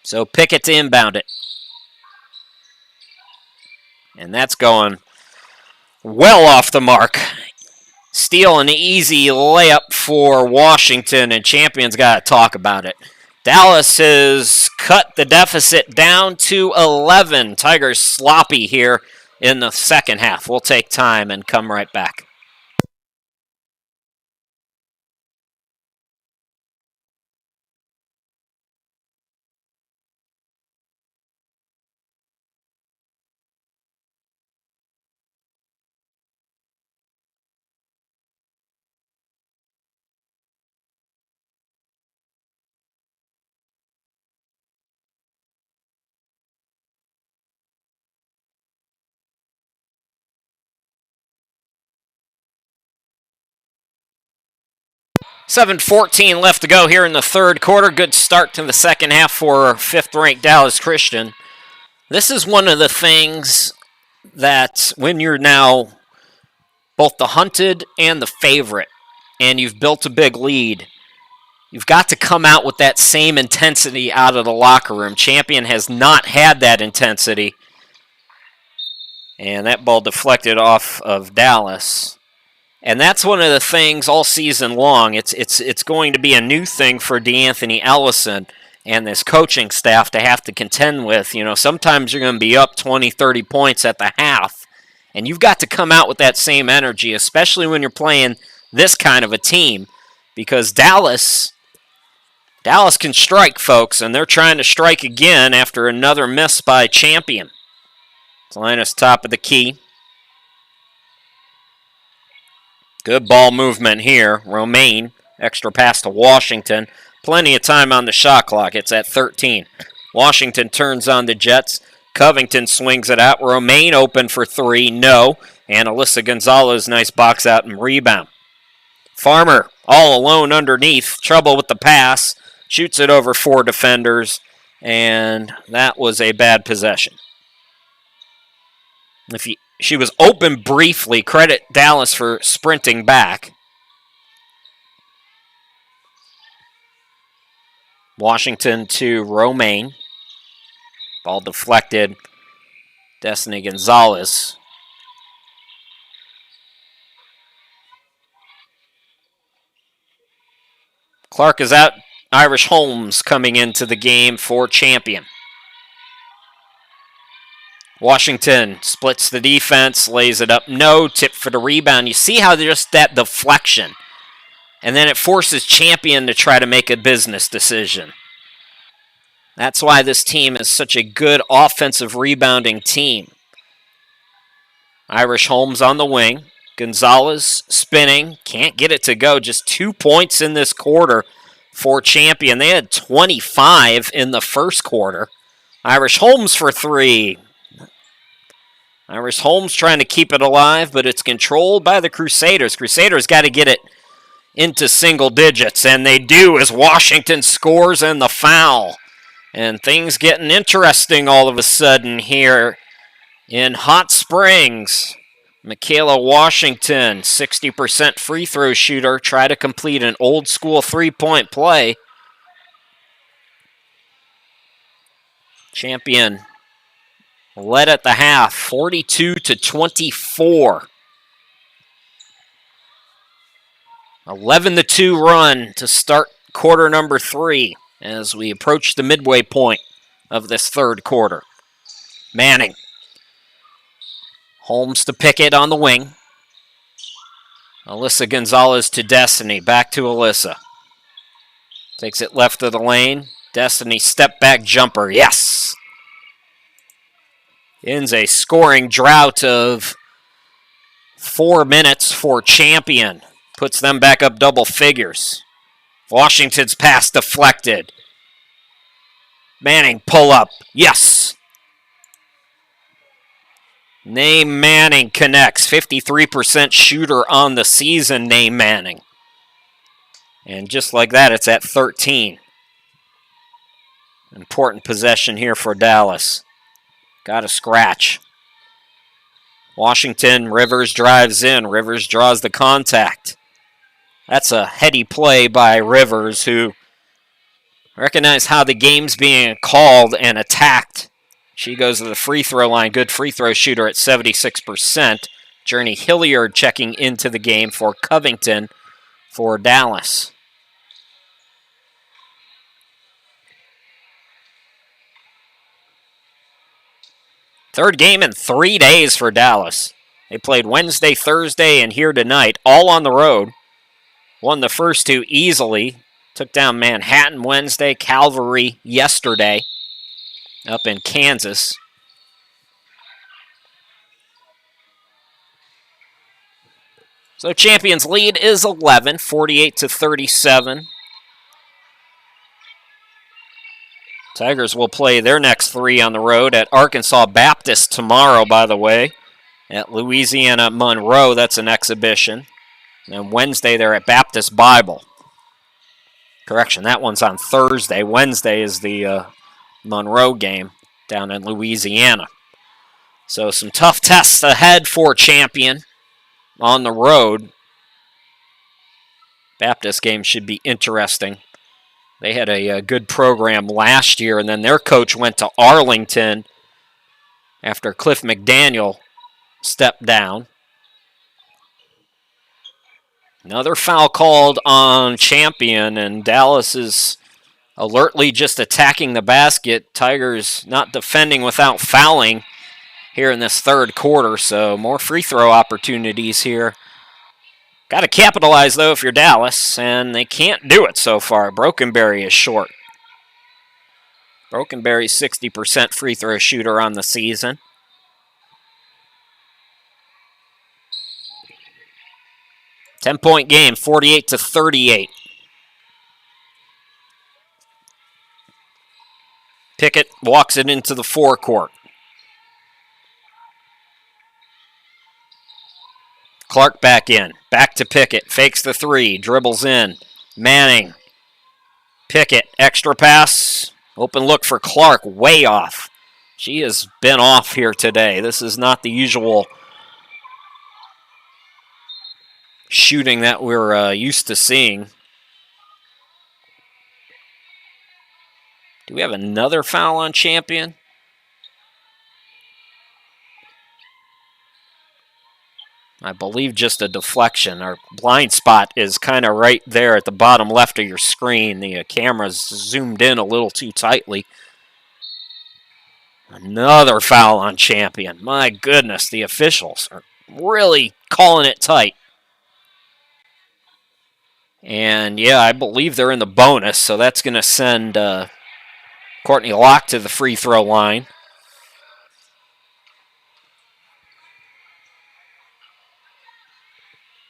So Pickett to inbound it. And that's going well off the mark. Steal an easy layup for Washington, and Champion's got to talk about it. Dallas has cut the deficit down to 11. Tigers sloppy here in the second half. We'll take time and come right back. $7:14 left to go here in the third quarter. Good start to the second half for fifth-ranked Dallas Christian. This is one of the things that when you're now both the hunted and the favorite, and you've built a big lead, you've got to come out with that same intensity out of the locker room. Champion has not had that intensity. And that ball deflected off of Dallas. And that's one of the things all season long. It's going to be a new thing for DeAnthony Ellison and this coaching staff to have to contend with. You know, sometimes you're going to be up 20, 30 points at the half, and you've got to come out with that same energy, especially when you're playing this kind of a team, because Dallas can strike, folks, and they're trying to strike again after another miss by Champion. Salinas top of the key. Good ball movement here. Romaine, extra pass to Washington. Plenty of time on the shot clock. It's at 13. Washington turns on the Jets. Covington swings it out. Romaine open for three. No. And Alyssa Gonzalez, nice box out and rebound. Farmer all alone underneath. Trouble with the pass. Shoots it over four defenders. And that was a bad possession. She was open briefly. Credit Dallas for sprinting back. Washington to Romaine. Ball deflected. Destiny Gonzalez. Clark is out. Irish Holmes coming into the game for Champion. Washington splits the defense, lays it up. No, tip for the rebound. You see how just that deflection. And then it forces Champion to try to make a business decision. That's why this team is such a good offensive rebounding team. Irish Holmes on the wing. Gonzalez spinning. Can't get it to go. Just 2 points in this quarter for Champion. They had 25 in the first quarter. Irish Holmes for three. Irish Holmes trying to keep it alive, but it's controlled by the Crusaders. Crusaders got to get it into single digits, and they do as Washington scores and the foul. And things getting interesting all of a sudden here in Hot Springs. Michaela Washington, 60% free throw shooter, try to complete an old school three-point play. Champion led at the half, 42-24. 11-2 run to start quarter number 3 as we approach the midway point of this third quarter. Manning. Holmes to Pickett on the wing. Alyssa Gonzalez to Destiny. Back to Alyssa. Takes it left of the lane. Destiny step back jumper. Yes! Ends a scoring drought of 4 minutes for Champion. Puts them back up double figures. Washington's pass deflected. Manning, pull up. Yes. Name Manning connects. 53% shooter on the season, Name Manning. And just like that, it's at 13. Important possession here for Dallas. Got a scratch. Washington, Rivers drives in. Rivers draws the contact. That's a heady play by Rivers, who recognized how the game's being called and attacked. She goes to the free throw line. Good free throw shooter at 76%. Journey Hilliard checking into the game for Covington for Dallas. Third game in 3 days for Dallas. They played Wednesday, Thursday, and here tonight, all on the road. Won the first two easily. Took down Manhattan Wednesday, Calvary yesterday up in Kansas. So Champions lead is 11, 48-37. Tigers will play their next 3 on the road at Arkansas Baptist tomorrow, by the way. At Louisiana Monroe, that's an exhibition. And Wednesday, they're at Baptist Bible. Correction, that one's on Thursday. Wednesday is the Monroe game down in Louisiana. So some tough tests ahead for Champion on the road. Baptist game should be interesting. They had a good program last year, and then their coach went to Arlington after Cliff McDaniel stepped down. Another foul called on Champion, and Dallas is alertly just attacking the basket. Tigers not defending without fouling here in this third quarter, so more free throw opportunities here. Got to capitalize, though, if you're Dallas, and they can't do it so far. Brokenberry is short. Brokenberry's 60% free throw shooter on the season. Ten-point game, 48-38. Pickett walks it into the forecourt. Clark back in. Back to Pickett. Fakes the three. Dribbles in. Manning. Pickett. Extra pass. Open look for Clark. Way off. She has been off here today. This is not the usual shooting that we're used to seeing. Do we have another foul on Champion? I believe just a deflection. Our blind spot is kind of right there at the bottom left of your screen. The camera's zoomed in a little too tightly. Another foul on Champion. My goodness, the officials are really calling it tight. And yeah, I believe they're in the bonus, so that's going to send Courtney Locke to the free throw line.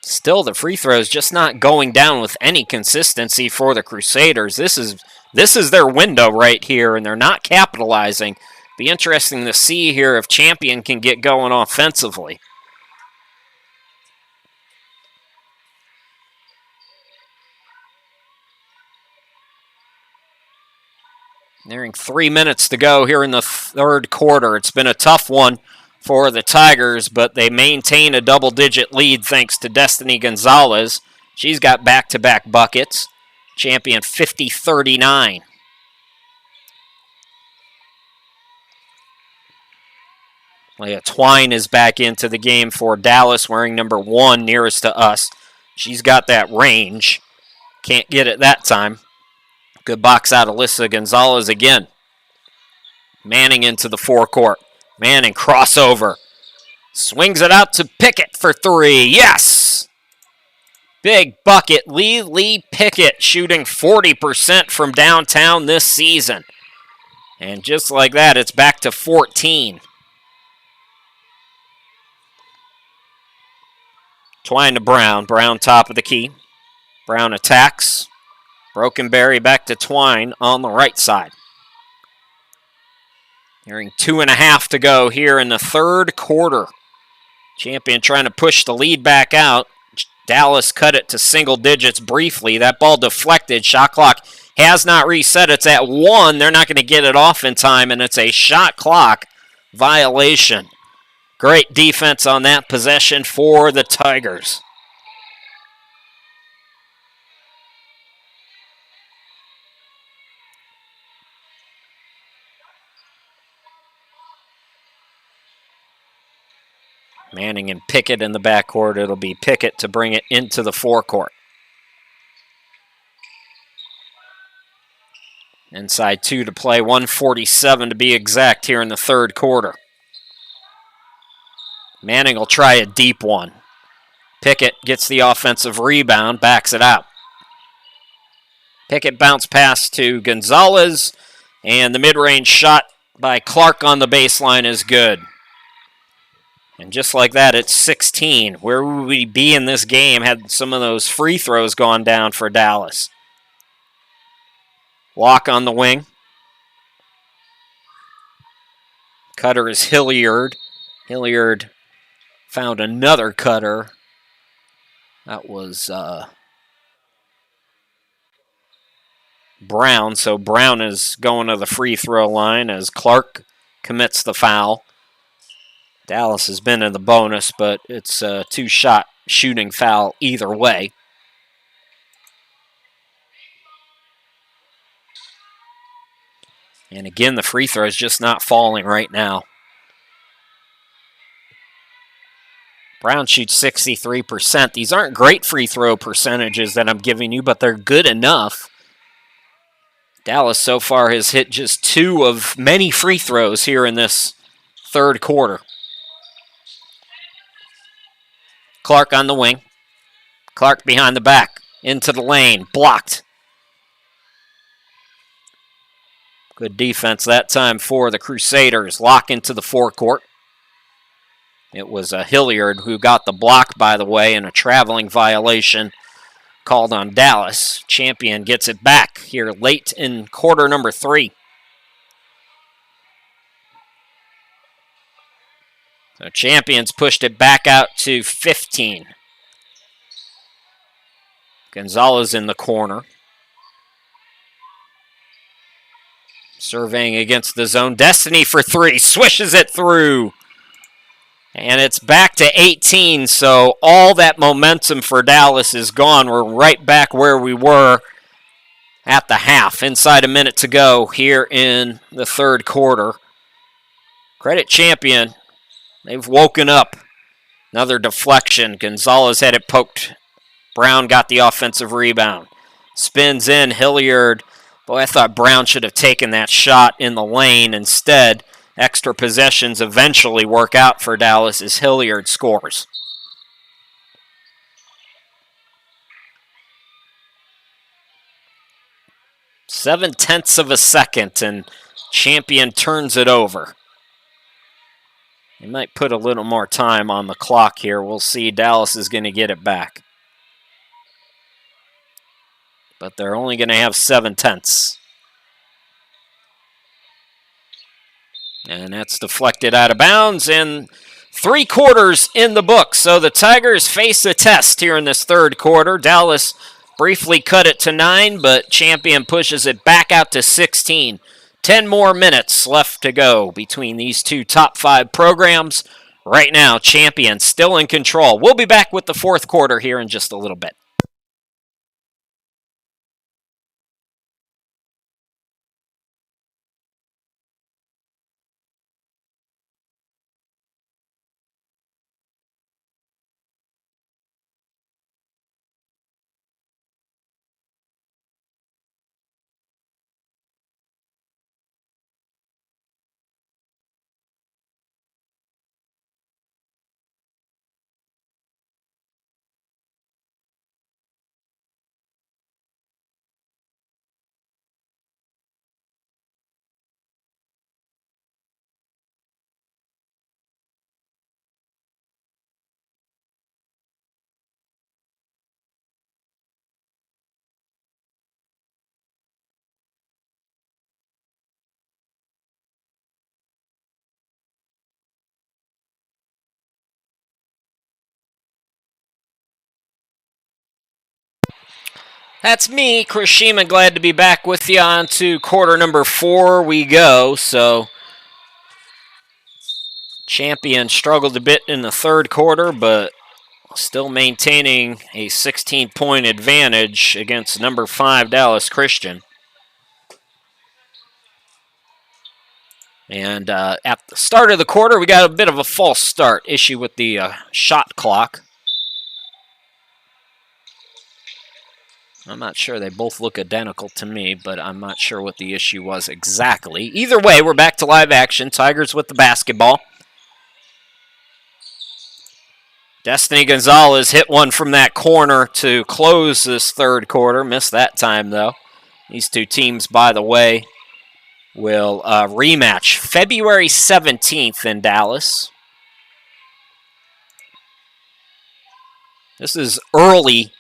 Still, the free throws just not going down with any consistency for the Crusaders. This is their window right here, and they're not capitalizing. Be interesting to see here if Champion can get going offensively. Nearing 3 minutes to go here in the third quarter. It's been a tough one for the Tigers, but they maintain a double-digit lead thanks to Destiny Gonzalez. She's got back-to-back buckets. Champion 50-39. Leah Twine is back into the game for Dallas, wearing number 1 nearest to us. She's got that range. Can't get it that time. Good box out of Alyssa Gonzalez again. Manning into the forecourt. Manning crossover. Swings it out to Pickett for 3. Yes! Big bucket. Lee Pickett shooting 40% from downtown this season. And just like that, it's back to 14. Twine to Brown. Brown top of the key. Brown attacks. Brokenberry back to Twine on the right side. Nearing 2.5 to go here in the third quarter. Champion trying to push the lead back out. Dallas cut it to single digits briefly. That ball deflected. Shot clock has not reset. It's at 1. They're not going to get it off in time, and it's a shot clock violation. Great defense on that possession for the Tigers. Manning and Pickett in the backcourt. It'll be Pickett to bring it into the forecourt. Inside 2 to play, 1:47 to be exact here in the third quarter. Manning will try a deep one. Pickett gets the offensive rebound, backs it out. Pickett bounce pass to Gonzalez, and the mid-range shot by Clark on the baseline is good. And just like that, it's 16. Where would we be in this game had some of those free throws gone down for Dallas? Walk on the wing. Cutter is Hilliard. Hilliard found another cutter. That was Brown. So Brown is going to the free throw line as Clark commits the foul. Dallas has been in the bonus, but it's a 2-shot shooting foul either way. And again, the free throw is just not falling right now. Brown shoots 63%. These aren't great free throw percentages that I'm giving you, but they're good enough. Dallas so far has hit just 2 of many free throws here in this third quarter. Clark on the wing. Clark behind the back. Into the lane. Blocked. Good defense that time for the Crusaders. Lock into the forecourt. It was Hilliard who got the block, by the way, and a traveling violation called on Dallas. Champion gets it back here late in quarter number 3. So Champions pushed it back out to 15. Gonzalez in the corner. Surveying against the zone. Destiny for 3. Swishes it through. And it's back to 18, so all that momentum for Dallas is gone. We're right back where we were at the half. Inside a minute to go here in the third quarter. Credit Champion. They've woken up. Another deflection. Gonzalez had it poked. Brown got the offensive rebound. Spins in. Hilliard. Boy, I thought Brown should have taken that shot in the lane. Instead, extra possessions eventually work out for Dallas as Hilliard scores. Seven-tenths of a second, and Champion turns it over. They might put a little more time on the clock here. We'll see. Dallas is going to get it back. But they're only going to have 7/10. And that's deflected out of bounds, and 3 quarters in the book. So the Tigers face a test here in this third quarter. Dallas briefly cut it to 9, but Champion pushes it back out to 16. 10 more minutes left to go between these two top 5 programs. Right now, Champion still in control. We'll be back with the fourth quarter here in just a little bit. That's me, Chris Sheeman. Glad to be back with you. On to quarter number 4 we go. So, Champion struggled a bit in the third quarter, but still maintaining a 16-point advantage against number 5 Dallas Christian. And at the start of the quarter, we got a bit of a false start issue with the shot clock. I'm not sure. They both look identical to me, but I'm not sure what the issue was exactly. Either way, we're back to live action. Tigers with the basketball. Destiny Gonzalez hit one from that corner to close this third quarter. Missed that time, though. These two teams, by the way, will rematch February 17th in Dallas. This is early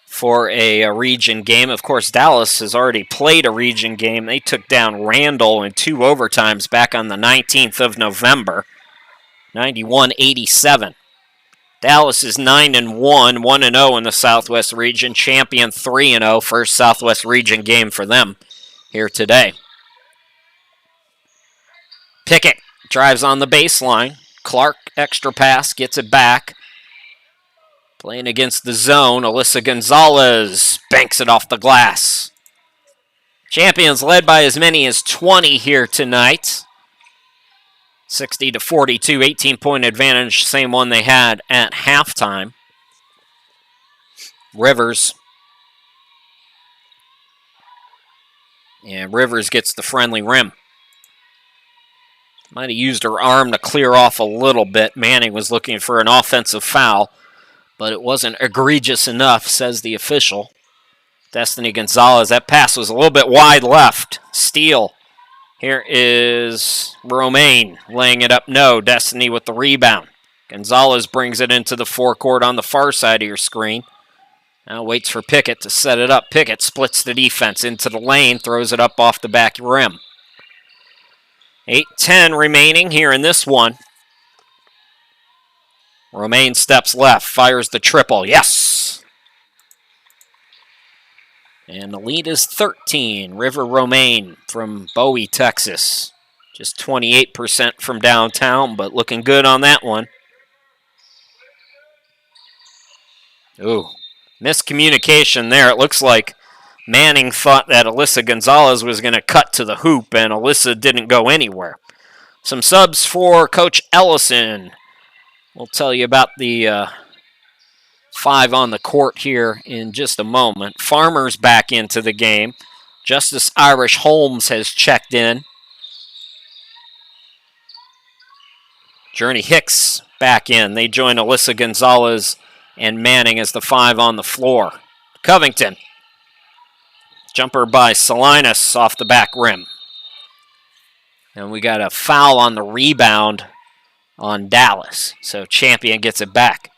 for a region game. Of course, Dallas has already played a region game. They took down Randall in 2 overtimes back on the 19th of November, 91-87. Dallas is 9-1, 1-0 in the Southwest region. Champion 3-0, first Southwest region game for them here today. Pickett drives on the baseline. Clark, extra pass, gets it back. Playing against the zone, Alyssa Gonzalez banks it off the glass. Champions led by as many as 20 here tonight. 60-42, 18-point advantage, same one they had at halftime. Rivers. And Rivers gets the friendly rim. Might have used her arm to clear off a little bit. Manning was looking for an offensive foul, but it wasn't egregious enough, says the official. Destiny Gonzalez, that pass was a little bit wide left. Steal. Here is Romaine laying it up. No, Destiny with the rebound. Gonzalez brings it into the forecourt on the far side of your screen. Now waits for Pickett to set it up. Pickett splits the defense into the lane, throws it up off the back rim. 8:10 remaining here in this one. Romaine steps left, fires the triple. Yes! And the lead is 13. River Romaine from Bowie, Texas. Just 28% from downtown, but looking good on that one. Ooh, miscommunication there. It looks like Manning thought that Alyssa Gonzalez was going to cut to the hoop, and Alyssa didn't go anywhere. Some subs for Coach Ellison. We'll tell you about the 5 on the court here in just a moment. Farmer's back into the game. Justice Irish Holmes has checked in. Journey Hicks back in. They join Alyssa Gonzalez and Manning as the 5 on the floor. Covington. Jumper by Salinas off the back rim. And we got a foul on the rebound on Dallas. So Champion gets it back.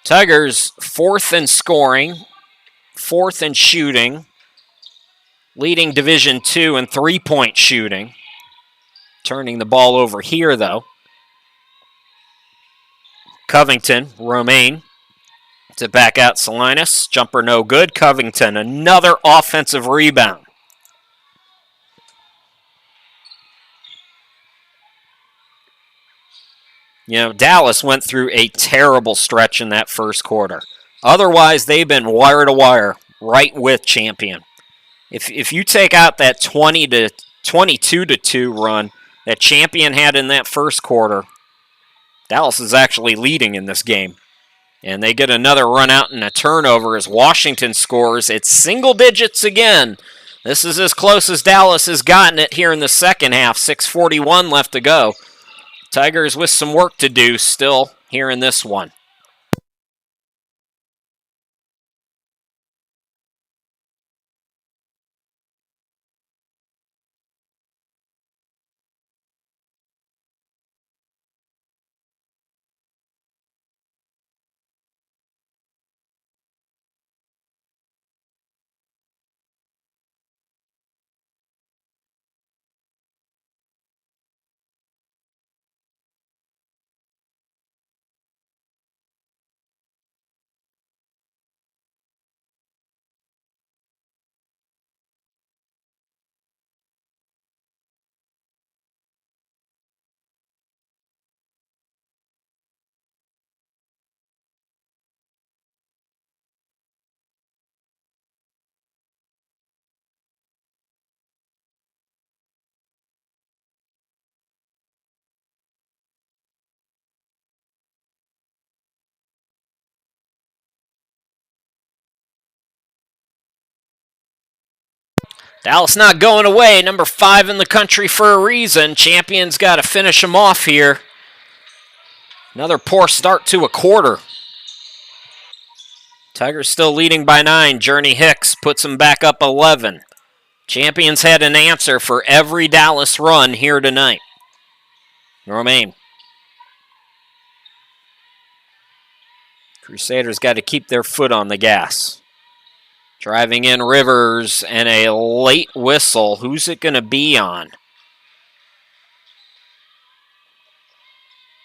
Tigers 4th in scoring, 4th in shooting, leading Division II in 3-point shooting. Turning the ball over here, though. Covington, Romaine, to back out Salinas. Jumper no good. Covington, another offensive rebound. You know, Dallas went through a terrible stretch in that first quarter. Otherwise, they've been wire to wire right with Champion. If you take out that 22-2 run that Champion had in that first quarter, Dallas is actually leading in this game. And they get another run out and a turnover as Washington scores. It's single digits again. This is as close as Dallas has gotten it here in the second half. 6:41 left to go. Tigers with some work to do still here in this one. Dallas not going away. Number 5 in the country for a reason. Champion's got to finish them off here. Another poor start to a quarter. Tigers still leading by 9. Journey Hicks puts them back up 11. Champions had an answer for every Dallas run here tonight. Romaine. Crusaders got to keep their foot on the gas. Driving in Rivers and a late whistle. Who's it going to be on?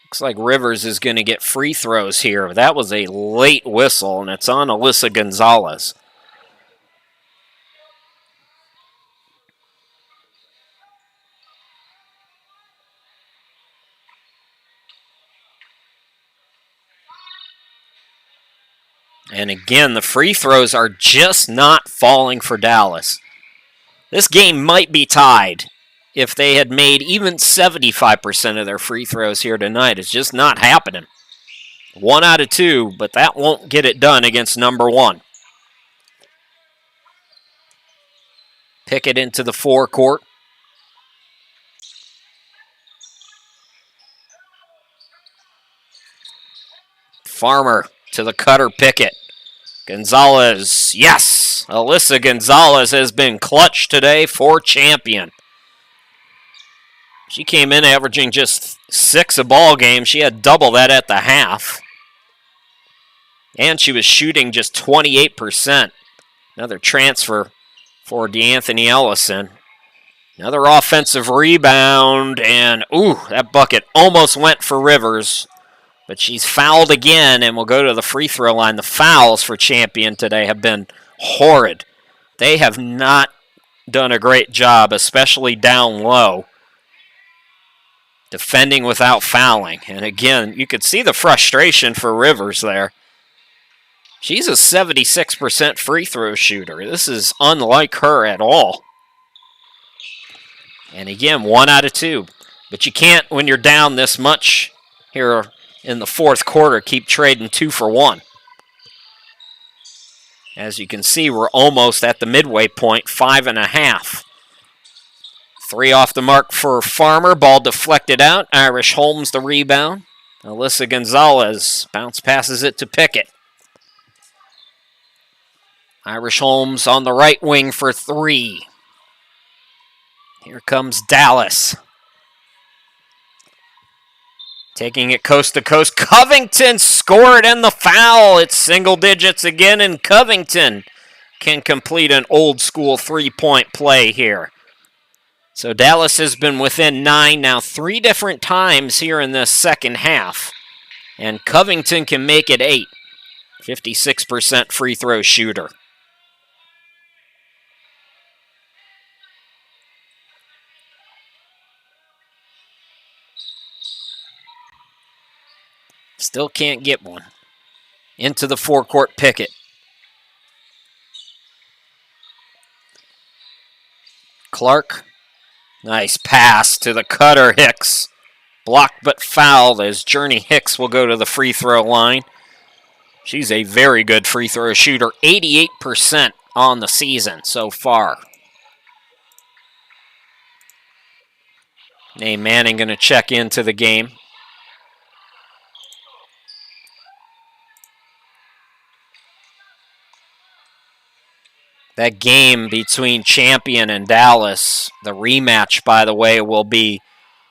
Looks like Rivers is going to get free throws here. That was a late whistle, and it's on Alyssa Gonzalez. And again, the free throws are just not falling for Dallas. This game might be tied if they had made even 75% of their free throws here tonight. It's just not happening. 1 out of 2, but that won't get it done against number 1. Pickett into the forecourt. Farmer to the cutter Pickett. Gonzalez, yes! Alyssa Gonzalez has been clutch today for Champion. She came in averaging just 6 a ball game. She had double that at the half. And she was shooting just 28%. Another transfer for DeAnthony Ellison. Another offensive rebound, and that bucket almost went for Rivers. But she's fouled again and will go to the free throw line. The fouls for Champion today have been horrid. They have not done a great job, especially down low, defending without fouling. And again, you could see the frustration for Rivers there. She's a 76% free throw shooter. This is unlike her at all. And again, 1 out of 2. But you can't, when you're down this much here in the fourth quarter, keep trading 2 for 1. As you can see, we're almost at the midway point, 5.5. 3 off the mark for Farmer. Ball deflected out. Irish Holmes the rebound. Alyssa Gonzalez bounce passes it to Pickett. Irish Holmes on the right wing for 3. Here comes Dallas. Taking it coast to coast. Covington scored and the foul. It's single digits again, and Covington can complete an old school 3-point play here. So Dallas has been within 9 now 3 different times here in this second half. And Covington can make it 8. 56% free throw shooter. Still can't get one. Into the forecourt, Pickett. Clark. Nice pass to the cutter, Hicks. Blocked but fouled as Journey Hicks will go to the free throw line. She's a very good free throw shooter. 88% on the season so far. Nate Manning going to check into the game. That game between Champion and Dallas, the rematch, by the way, will be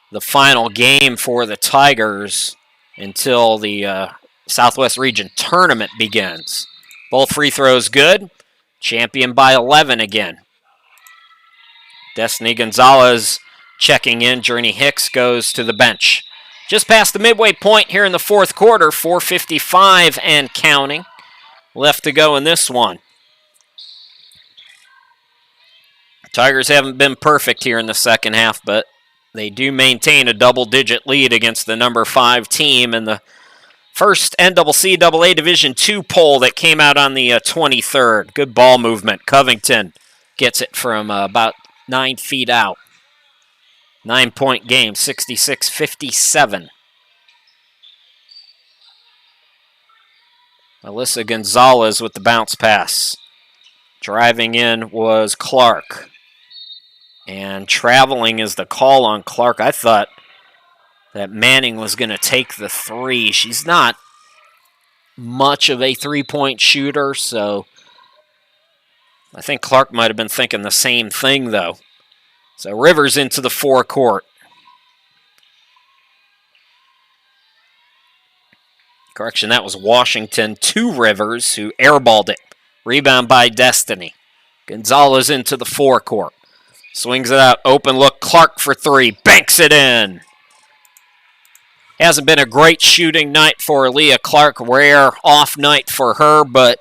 the final game for the Tigers until the Southwest Region Tournament begins. Both free throws good. Champion by 11 again. Destiny Gonzalez checking in. Journey Hicks goes to the bench. Just past the midway point here in the fourth quarter. 4:55 and counting left to go in this one. Tigers haven't been perfect here in the second half, but they do maintain a double-digit lead against the number 5 team in the first NCCAA Division II poll that came out on the 23rd. Good ball movement. Covington gets it from about 9 feet out. 9-point game, 66-57. Alyssa Gonzalez with the bounce pass. Driving in was Clark. And traveling is the call on Clark. I thought that Manning was going to take the three. She's not much of a three-point shooter, so I think Clark might have been thinking the same thing, though. So Rivers into the forecourt. Correction, that was Washington to Rivers, who airballed it. Rebound by Destiny. Gonzalez into the forecourt. Swings it out, open look, Clark for three, banks it in. Hasn't been a great shooting night for Leah Clark, rare off night for her, but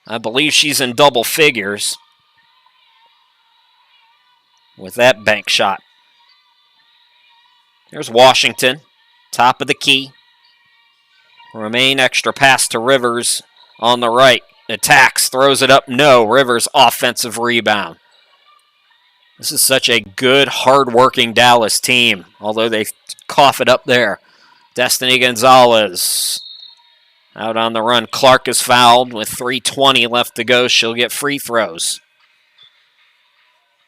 I believe she's in double figures with that bank shot. There's Washington, top of the key. Romaine extra pass to Rivers on the right. Attacks, throws it up, no. Rivers offensive rebound. This is such a good, hard-working Dallas team, although they cough it up there. Destiny Gonzalez out on the run. Clark is fouled with 3:20 left to go. She'll get free throws.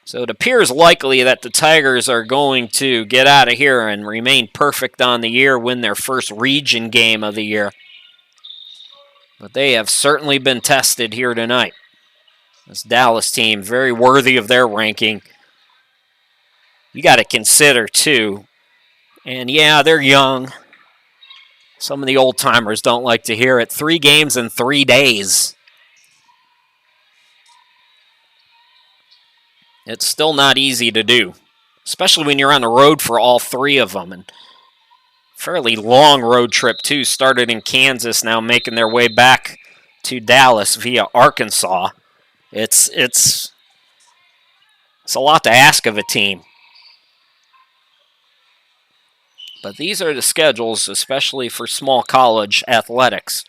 So it appears likely that the Tigers are going to get out of here and remain perfect on the year, win their first region game of the year. But they have certainly been tested here tonight. This Dallas team, very worthy of their ranking. You got to consider, too, and yeah, they're young. Some of the old-timers don't like to hear it. 3 games in 3 days. It's still not easy to do, especially when you're on the road for all 3 of them. And fairly long road trip, too. Started in Kansas, now making their way back to Dallas via Arkansas. It's a lot to ask of a team. But these are the schedules, especially for small college athletics.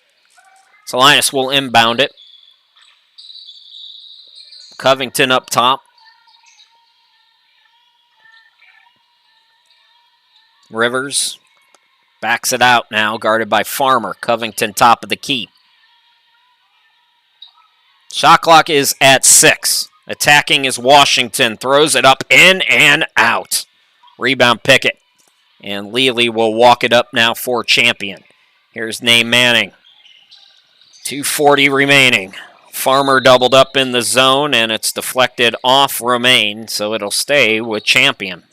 Salinas will inbound it. Covington up top. Rivers backs it out now, guarded by Farmer. Covington top of the key. Shot clock is at 6. Attacking is Washington. Throws it up, in and out. Rebound Pickett. And Lely will walk it up now for Champion. Here's Nate Manning. 2:40 remaining. Farmer doubled up in the zone, and it's deflected off Romaine, so it'll stay with Champion.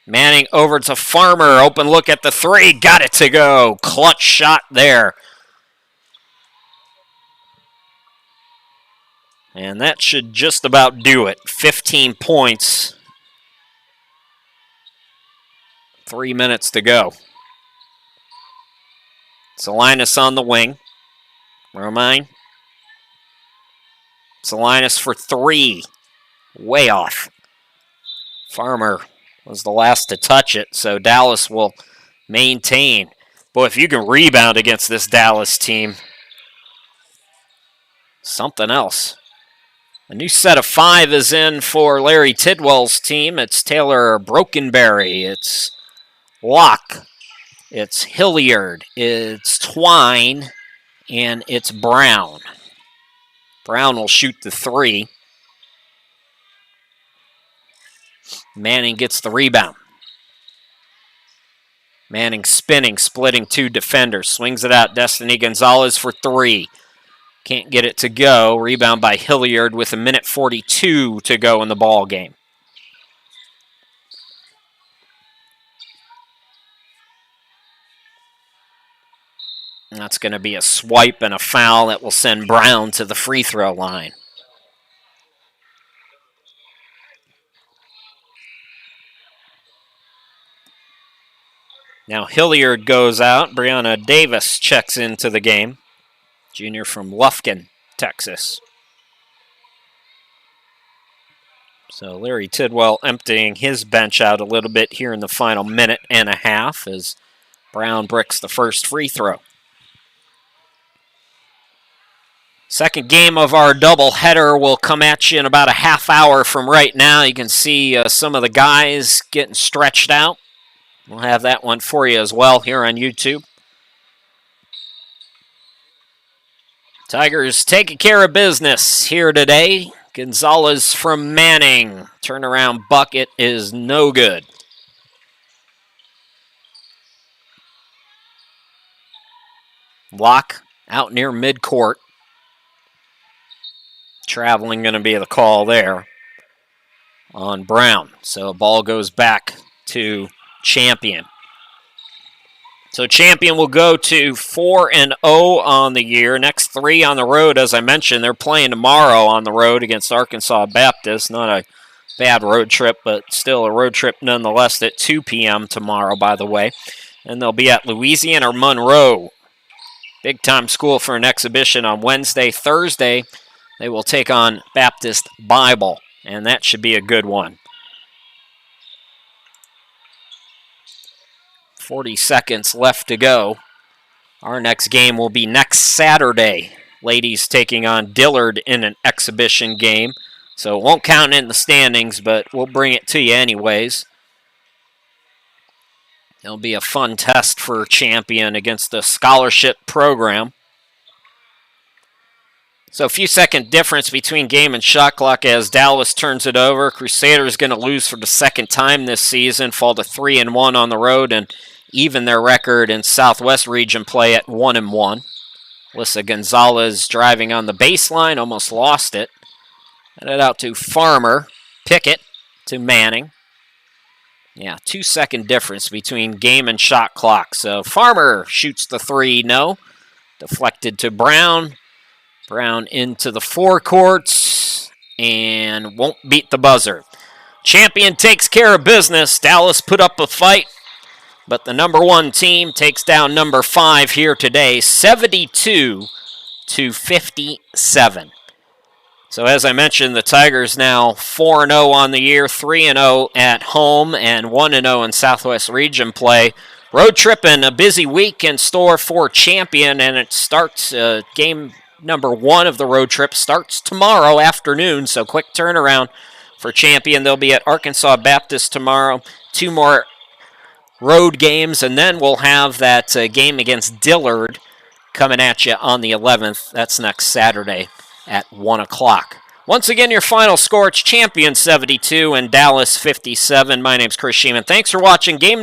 Manning over to Farmer. Open look at the 3. Got it to go. Clutch shot there. And that should just about do it. 15 points. 3 minutes to go. Salinas on the wing. Romaine. Salinas for 3. Way off. Farmer was the last to touch it, so Dallas will maintain. Boy, if you can rebound against this Dallas team, something else. A new set of 5 is in for Larry Tidwell's team. It's Taylor Brokenberry. It's Locke. It's Hilliard. It's Twine. And it's Brown. Brown will shoot the 3. Manning gets the rebound. Manning spinning, splitting 2 defenders. Swings it out. Destiny Gonzalez for 3. Can't get it to go. Rebound by Hilliard with 1:42 to go in the ball game. And that's going to be a swipe and a foul that will send Brown to the free throw line. Now Hilliard goes out. Brianna Davis checks into the game. Junior from Lufkin, Texas. So Larry Tidwell emptying his bench out a little bit here in the final minute and a half as Brown bricks the first free throw. Second game of our doubleheader will come at you in about a half hour from right now. You can see some of the guys getting stretched out. We'll have that one for you as well here on YouTube. Tigers taking care of business here today. Gonzalez from Manning. Turnaround bucket is no good. Block out near midcourt. Traveling going to be the call there on Brown. So ball goes back to Champion. So Champion will go to 4-0 on the year. Next 3 on the road, as I mentioned. They're playing tomorrow on the road against Arkansas Baptist. Not a bad road trip, but still a road trip nonetheless at 2 p.m. tomorrow, by the way. And they'll be at Louisiana Monroe. Big-time school for an exhibition on Wednesday. Thursday, they will take on Baptist Bible, and that should be a good one. 40 seconds left to go. Our next game will be next Saturday. Ladies taking on Dillard in an exhibition game. So it won't count in the standings, but we'll bring it to you anyways. It'll be a fun test for Champion against the scholarship program. So a few second difference between game and shot clock as Dallas turns it over. Crusaders going to lose for the second time this season, fall to 3-1 on the road, and even their record in Southwest Region play at 1-1. Alyssa Gonzalez driving on the baseline, almost lost it. Headed out to Farmer. Pickett to Manning. Yeah, 2 second difference between game and shot clock. So Farmer shoots the 3, no. Deflected to Brown. Brown into the forecourts and won't beat the buzzer. Champion takes care of business. Dallas put up a fight, but the number 1 team takes down number 5 here today, 72-57. So as I mentioned, the Tigers now 4-0 on the year, 3-0 at home, and 1-0 in Southwest Region play. Road trip and a busy week in store for Champion, and it starts game number 1 of the road trip starts tomorrow afternoon, so quick turnaround for Champion. They'll be at Arkansas Baptist tomorrow. 2 more road games, and then we'll have that game against Dillard coming at you on the 11th. That's next Saturday at 1 o'clock. Once again, your final score, it's Champion 72 and Dallas 57. My name's Chris Sheeman. Thanks for watching game number